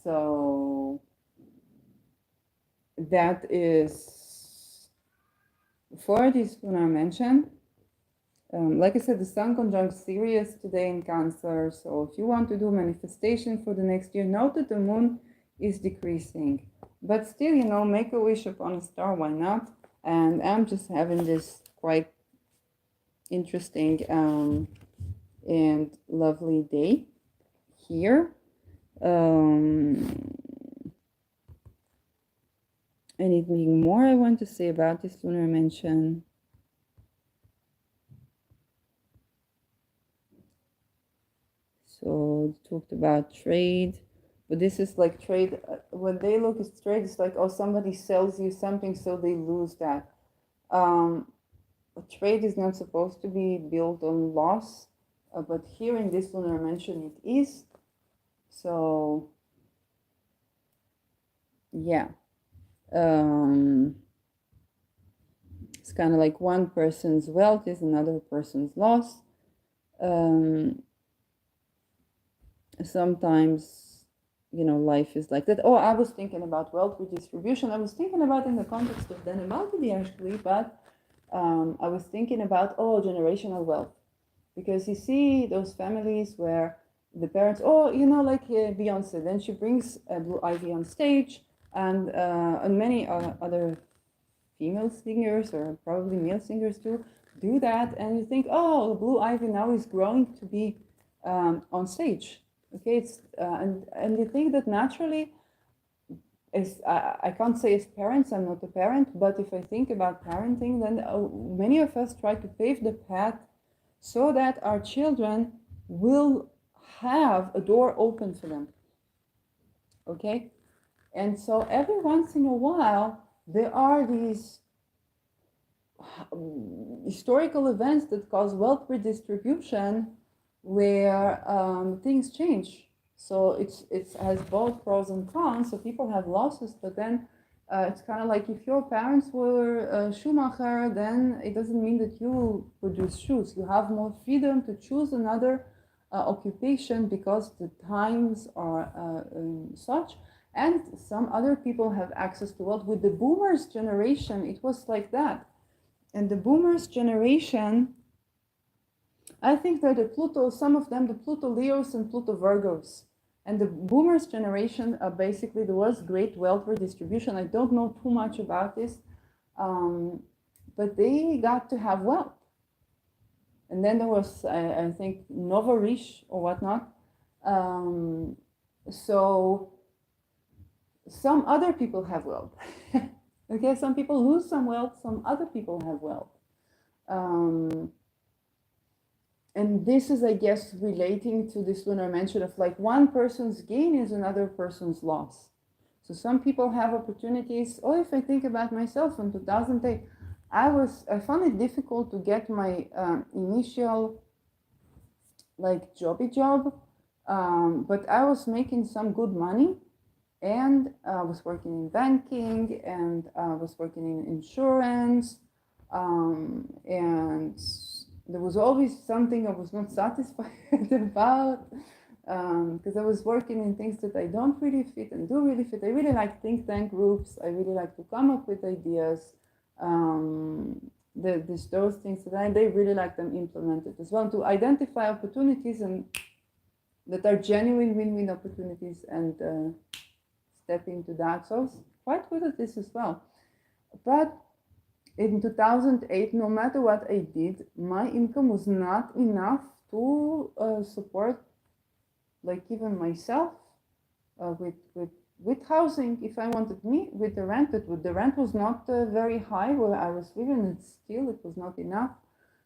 So that is for this lunar mansion. Like I said, the Sun conjunct Sirius today in Cancer. So if you want to do manifestation for the next year, note that the Moon is decreasing. But still, make a wish upon a star, why not? And I'm just having this quite interesting and lovely day here. Anything more I want to say about this lunar mansion? So talked about trade, but this is like trade. When they look at trade, it's like, oh, somebody sells you something, so they lose that. A trade is not supposed to be built on loss, but here in this lunar mansion, it is. So, yeah. It's kind of like one person's wealth is another person's loss. Sometimes, life is like that. Oh, I was thinking about wealth redistribution. I was thinking about in the context of Denmark actually, but I was thinking about, generational wealth. Because you see those families where the parents, like Beyonce, then she brings Blue Ivy on stage, and many other female singers, or probably male singers too, do that, and you think, oh, Blue Ivy now is growing to be on stage. Okay, it's and you think that naturally, is I can't say as parents, I'm not a parent, but if I think about parenting, then many of us try to pave the path so that our children will have a door open for them. Okay, and so every once in a while there are these historical events that cause wealth redistribution where things change. So it has both pros and cons. So people have losses, but then it's kind of like if your parents were a shoemaker, then it doesn't mean that you produce shoes. You have more freedom to choose another occupation because the times are such. And some other people have access to wealth. With the boomers generation, it was like that. And the boomers generation, I think that the Pluto, some of them, the Pluto Leos and Pluto Virgos. And the boomers generation, basically, there was great wealth redistribution. I don't know too much about this, but they got to have wealth. And then there was, I think, Novarish or whatnot. So some other people have wealth. Okay, some people lose some wealth, some other people have wealth. And this is, I guess, relating to this lunar mansion of like one person's gain is another person's loss. So some people have opportunities. Or if I think about myself in 2008, I found it difficult to get my initial like jobby job, but I was making some good money, and I was working in banking, and I was working in insurance, and there was always something I was not satisfied about, because I was working in things that I don't really fit and do really fit. I really like think tank groups. I really like to come up with ideas. Those things that they really like them implemented as well, to identify opportunities and that are genuine win-win opportunities, and step into that. So I was quite good at this as well. But in 2008, no matter what I did, my income was not enough to support, like, even myself with with housing, if I wanted me, with the rent, the rent was not very high where I was living, and still it was not enough.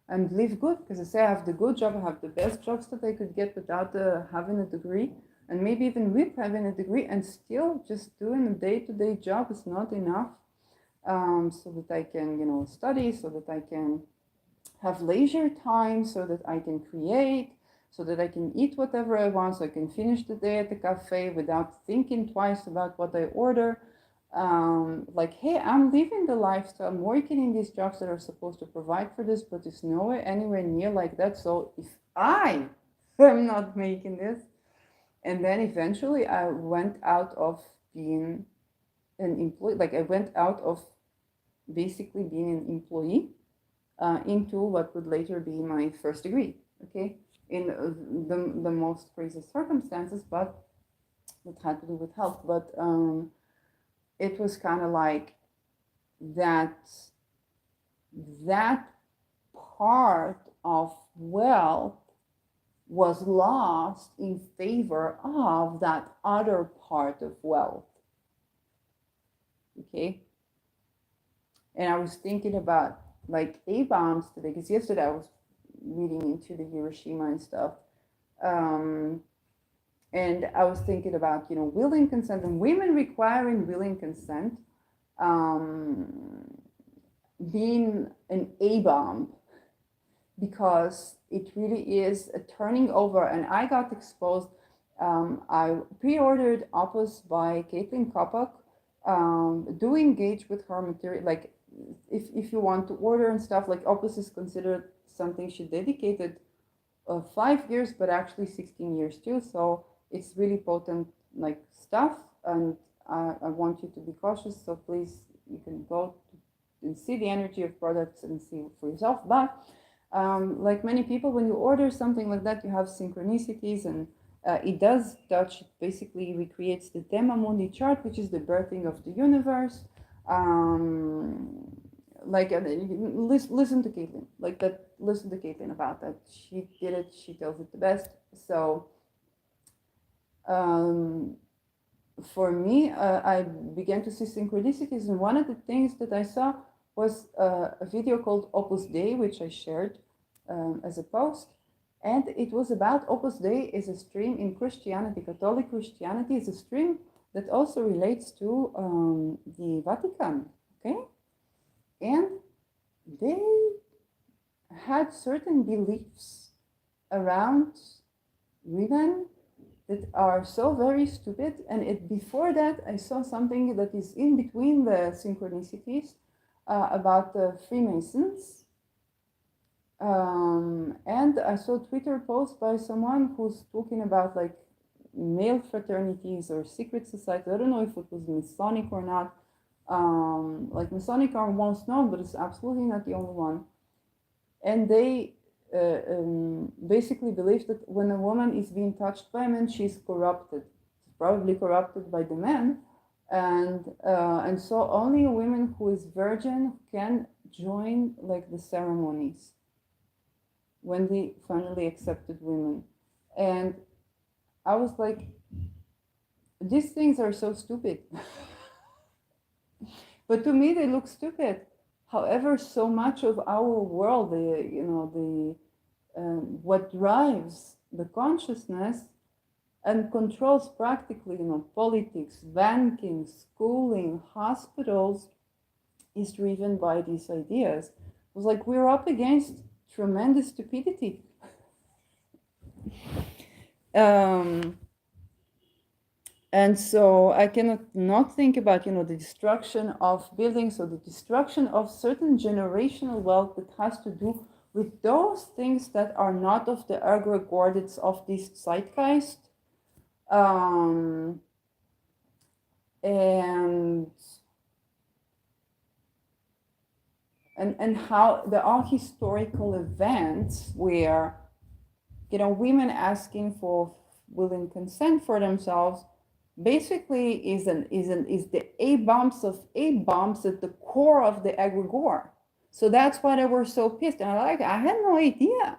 And live good, because I say I have the good job, I have the best jobs that I could get without having a degree, and maybe even with having a degree, and still just doing a day-to-day job is not enough. So that I can, study, so that I can have leisure time, so that I can create, so that I can eat whatever I want, so I can finish the day at the cafe without thinking twice about what I order. Like, hey, I'm living the lifestyle, I'm working in these jobs that are supposed to provide for this, but it's nowhere anywhere near like that. So if I am not making this, and then eventually I went out of being an employee, like I went out of basically being an employee into what would later be my first degree, okay, in the most crazy circumstances, but that had to do with health. But it was kind of like that that part of wealth was lost in favor of that other part of wealth, okay. And I was thinking about like A-bombs today, because yesterday I was reading into the Hiroshima and stuff. Um, and I was thinking about, willing consent and women requiring willing consent, um, being an A-bomb, because it really is a turning over. And I got exposed. I pre-ordered Opus by Caitlin Koppak. Do engage with her material, like if you want to order and stuff, like Opus is considered something she dedicated 5 years, but actually 16 years too. So it's really potent like stuff, and I want you to be cautious. So please, you can go and see the energy of products and see for yourself. But like many people, when you order something like that, you have synchronicities, and it does touch. It basically recreates the Tema Mundi chart, which is the birthing of the universe. Like listen to Caitlin, like that. Listen to Caitlin about that. She did it. She tells it the best. So for me, I began to see synchronicities, and one of the things that I saw was a video called Opus Dei, which I shared as a post. And it was about Opus Dei is a stream in Christianity. Catholic Christianity is a stream that also relates to the Vatican, okay? And they had certain beliefs around women that are so very stupid. And before that, I saw something that is in between the synchronicities about the Freemasons. And I saw a Twitter post by someone who's talking about like male fraternities or secret societies. I don't know if it was Masonic or not. Like Masonic are most known, but it's absolutely not the only one. And they basically believe that when a woman is being touched by a man, she's corrupted. She's probably corrupted by the man, and so only a woman who is virgin can join like the ceremonies when they finally accepted women. And I was like, these things are so stupid. But to me, they look stupid. However, so much of our world, what drives the consciousness and controls practically, politics, banking, schooling, hospitals, is driven by these ideas. It was like we're up against tremendous stupidity. And so I cannot not think about, the destruction of buildings or the destruction of certain generational wealth that has to do with those things that are not of the egregore, that's of this zeitgeist. And how there are historical events where, women asking for willing consent for themselves basically is the A-bombs at the core of the egregore. So that's why they were so pissed. And I had no idea.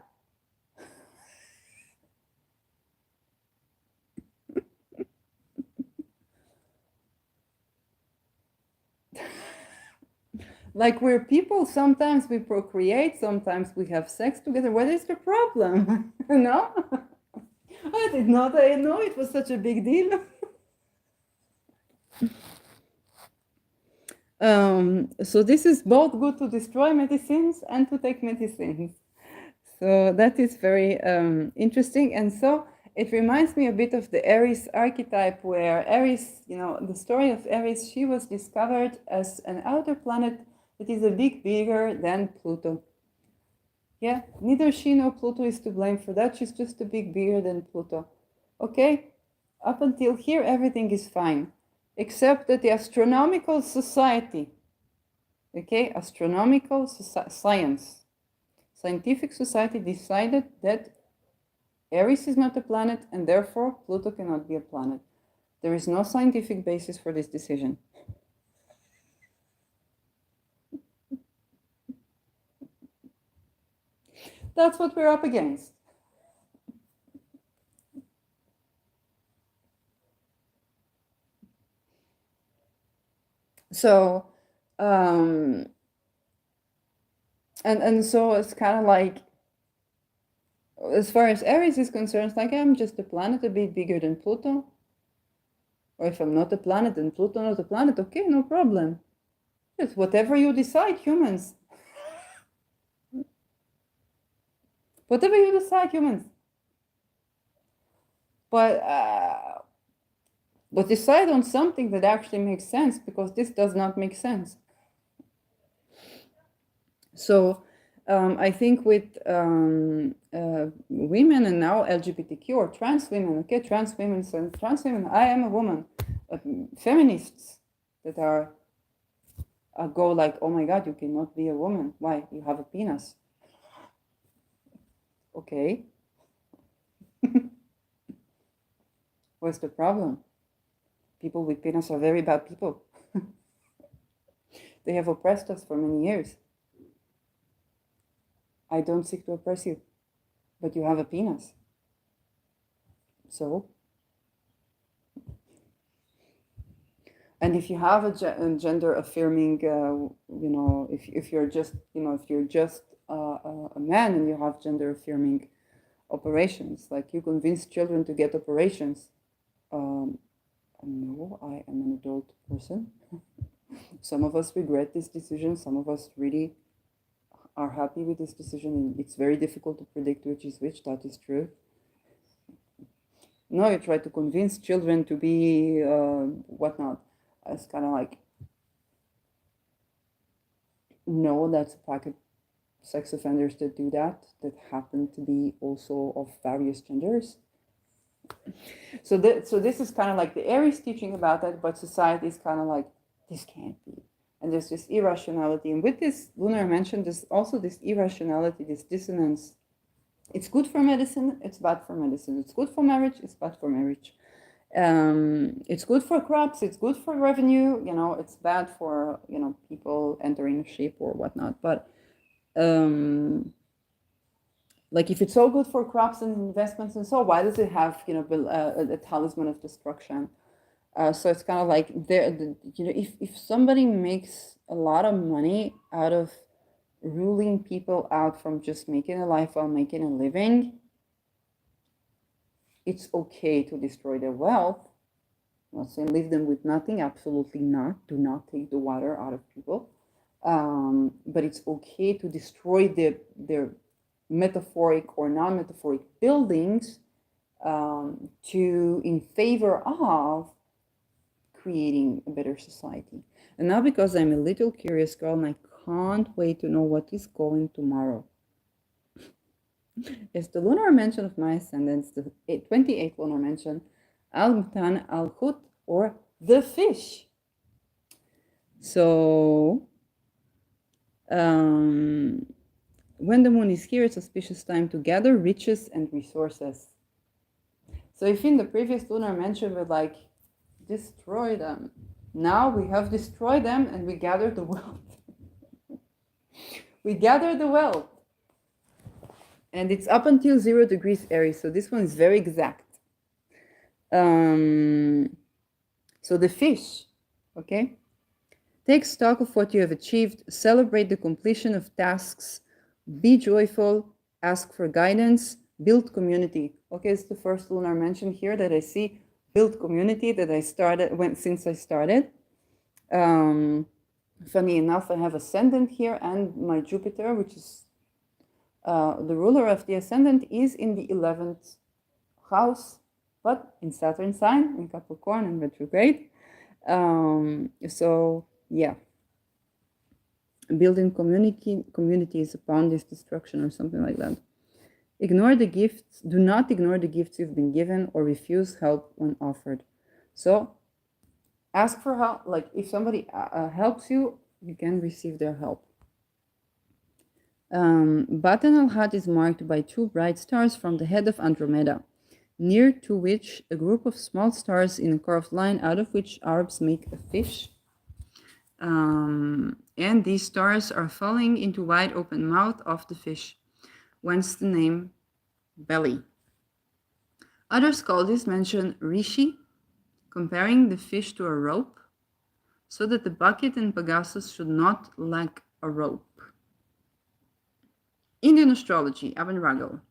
Like we're people, sometimes we procreate, sometimes we have sex together. What is the problem? No? I did not know it was such a big deal. So this is both good to destroy medicines and to take medicines. So that is very interesting. And so it reminds me a bit of the Aries archetype, where Aries, the story of Aries, she was discovered as an outer planet that is a bit bigger than Pluto. Yeah, neither she nor Pluto is to blame for that. She's just a bit bigger than Pluto. Okay, up until here, everything is fine, except that the astronomical society, okay, scientific society decided that Aries is not a planet and therefore Pluto cannot be a planet. There is no scientific basis for this decision. That's what we're up against. So, and so it's kind of like, as far as Aries is concerned, it's like I'm just a planet a bit bigger than Pluto. Or if I'm not a planet and Pluto not a planet, okay, no problem. It's whatever you decide, humans. Whatever you decide, humans. But decide on something that actually makes sense, because this does not make sense. So I think with women and now LGBTQ or trans women, okay, trans women, I am a woman, feminists that are go like, oh my God, you cannot be a woman. Why? You have a penis. Okay. What's the problem? People with penis are very bad people. They have oppressed us for many years. I don't seek to oppress you, but you have a penis. So? And if you have a gender affirming, if you're just, a man and you have gender affirming operations, like you convince children to get operations. No, I am an adult person. Some of us regret this decision. Some of us really are happy with this decision. And it's very difficult to predict which is which. That is true. No, you try to convince children to be whatnot. It's kind of like, no, that's a pack of sex offenders that do that happen to be also of various genders. So this is kind of like the Aries teaching about that, but society is kind of like, this can't be. And there's this irrationality. And with this Lunar Mansion, there's also this irrationality, this dissonance. It's good for medicine, it's bad for medicine. It's good for marriage, it's bad for marriage. It's good for crops, it's good for revenue, it's bad for, people entering a ship or whatnot. But like if it's so good for crops and investments and so, why does it have, a talisman of destruction? So it's kind of like if somebody makes a lot of money out of ruling people out from just making a life while making a living, it's okay to destroy their wealth. I'm not saying leave them with nothing, absolutely not. Do not take the water out of people. But it's okay to destroy their metaphoric or non-metaphoric buildings in favor of creating a better society. And now, because I'm a little curious girl and I can't wait to know what is going tomorrow. It's the lunar mansion of my ascendants, the 28th lunar mansion, Al-Mutan Al-Hut, or the fish. So when the moon is here, it's auspicious time to gather riches and resources. So if in the previous lunar mansion we're like, destroy them, now we have destroyed them and we gather the wealth. We gather the wealth. And it's up until 0 degrees Aries, so this one is very exact. So the fish, okay? Take stock of what you have achieved, celebrate the completion of tasks, be joyful, ask for guidance, build community. Okay, it's the first lunar mansion here that I see. Build community that I started since I started. Funny enough, I have ascendant here, and my Jupiter, which is the ruler of the ascendant, is in the 11th house, but in Saturn sign, in Capricorn and retrograde. So yeah, building communities upon this destruction or something like that. Ignore the gifts. Do not ignore the gifts you've been given or refuse help when offered. So ask for help. Like if somebody helps you, you can receive their help. Batan al-Had is marked by two bright stars from the head of Andromeda, near to which a group of small stars in a curved line, out of which Arabs make a fish. And these stars are falling into wide open mouth of the fish, whence the name belly. Other scholars mention Rishi, comparing the fish to a rope, so that the bucket and Pegasus should not lack a rope. Indian astrology, Aben Ragel.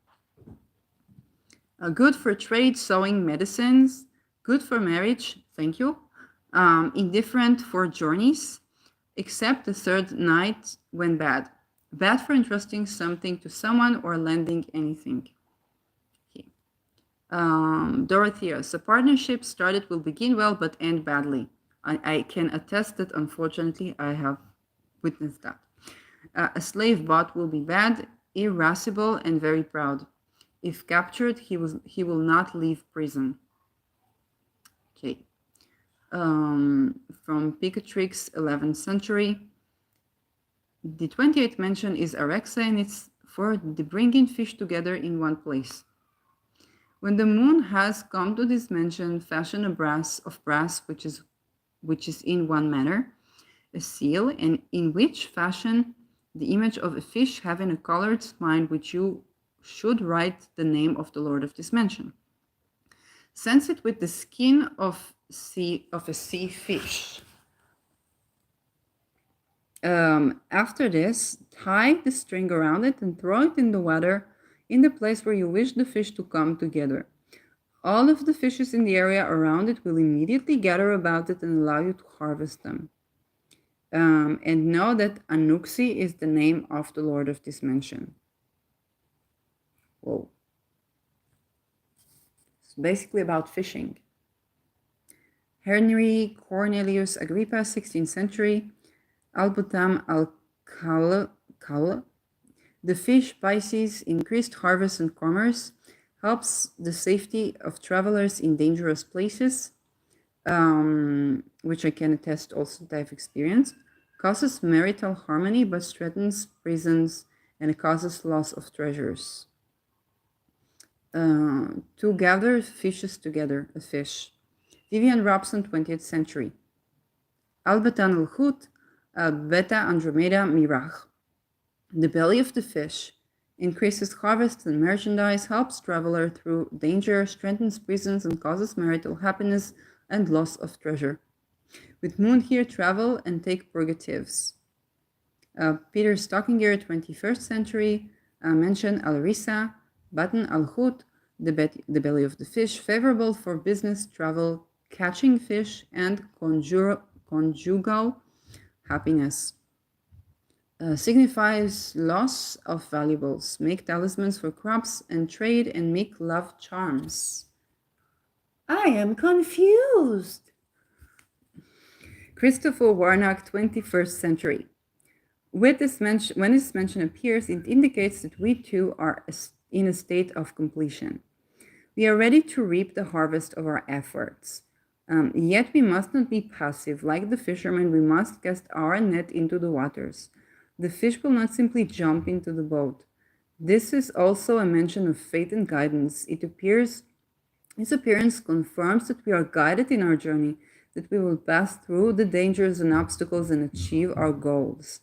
Good for trade, sewing, medicines. Good for marriage, thank you. Indifferent for journeys, except the third night when bad. Bad for entrusting something to someone or lending anything. Okay. Dorotheus, a partnership started will begin well but end badly. I can attest that unfortunately I have witnessed that. A slave bought will be bad, irascible, and very proud. If captured, he will not leave prison. Okay. From Picatrix, 11th century. The 28th mention is Arexa, and it's for the bringing fish together in one place. When the moon has come to this mention, fashion a brass, which is in one manner, a seal, and in which fashion the image of a fish having a colored spine, which you should write the name of the Lord of this mansion. Sense it with the skin of a sea fish. After this, tie the string around it and throw it in the water in the place where you wish the fish to come together. All of the fishes in the area around it will immediately gather about it and allow you to harvest them. And know that Anuxi is the name of the Lord of this mansion. Whoa. It's basically about fishing. Henry Cornelius Agrippa, 16th century. Albutam al-Kaula. The fish Pisces increased harvest and commerce, helps the safety of travelers in dangerous places, which I can attest also that I've experienced, causes marital harmony but strengthens prisons and causes loss of treasures. To gather fishes together, a fish. Vivian Robson, 20th century. Albatan al-Hut, Beta Andromeda Mirach. The belly of the fish increases harvest and merchandise, helps traveler through danger, strengthens prisons, and causes marital happiness and loss of treasure. With moon here, travel and take purgatives. Peter Stockinger, 21st century, mention Al-Risa, Batan al-Hut, the belly of the fish, favorable for business, travel, catching fish, and conjugal happiness. Signifies loss of valuables. Make talismans for crops and trade and make love charms. I am confused. Christopher Warnock, 21st century. When this mention appears, it indicates that we too are in a state of completion. We are ready to reap the harvest of our efforts. Yet we must not be passive. Like the fishermen, we must cast our net into the waters. The fish will not simply jump into the boat. This is also a mention of faith and guidance. Its appearance confirms that we are guided in our journey, that we will pass through the dangers and obstacles and achieve our goals.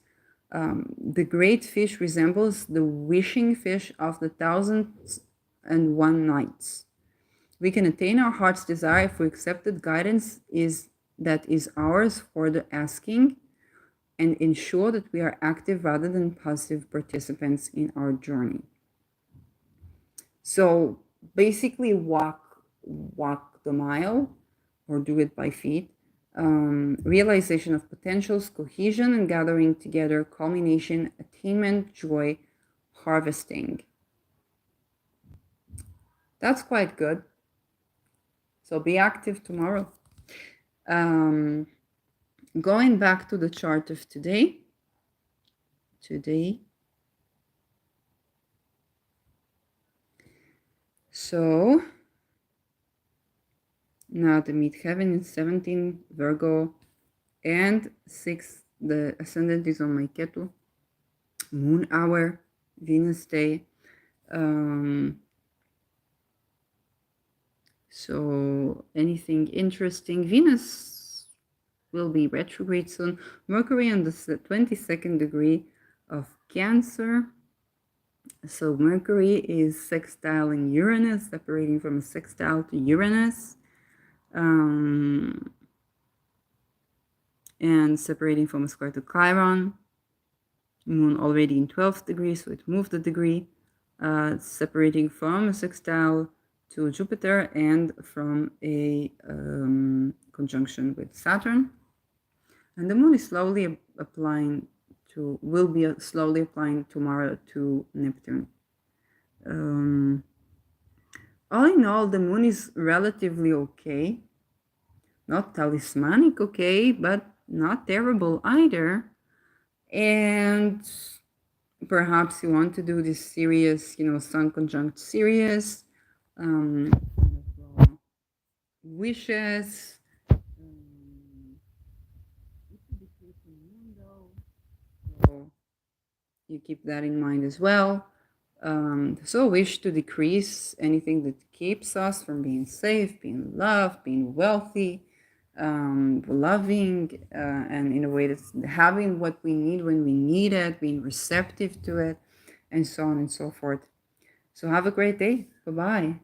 The great fish resembles the wishing fish of the 1001 nights. We can attain our heart's desire if we accept that guidance is ours for the asking. and ensure that we are active rather than passive participants in our journey. So basically walk the mile or do it by feet. Realization of potentials, cohesion and gathering together, culmination, attainment, joy, harvesting. That's quite good. So be active tomorrow. Going back to the chart of today. So now the midheaven is 17 Virgo and 6, the ascendant is on my Ketu. Moon hour, Venus day. So anything interesting? Venus will be retrograde soon. Mercury on the 22nd degree of Cancer. So Mercury is sextiling Uranus, separating from a sextile to Uranus. And separating from a square to Chiron. Moon already in 12th degree, so it moved a degree. Separating from a sextile to Jupiter and from a conjunction with Saturn. And the moon is slowly will be slowly applying tomorrow to Neptune. All in all, the moon is relatively okay. Not talismanic okay, but not terrible either. And perhaps you want to do this Sirius, Sun conjunct Sirius, wishes. So you keep that in mind as well. So wish to decrease anything that keeps us from being safe, being loved, being wealthy, loving, and in a way that's having what we need when we need it, being receptive to it, and so on and so forth. So have a great day. Bye-bye.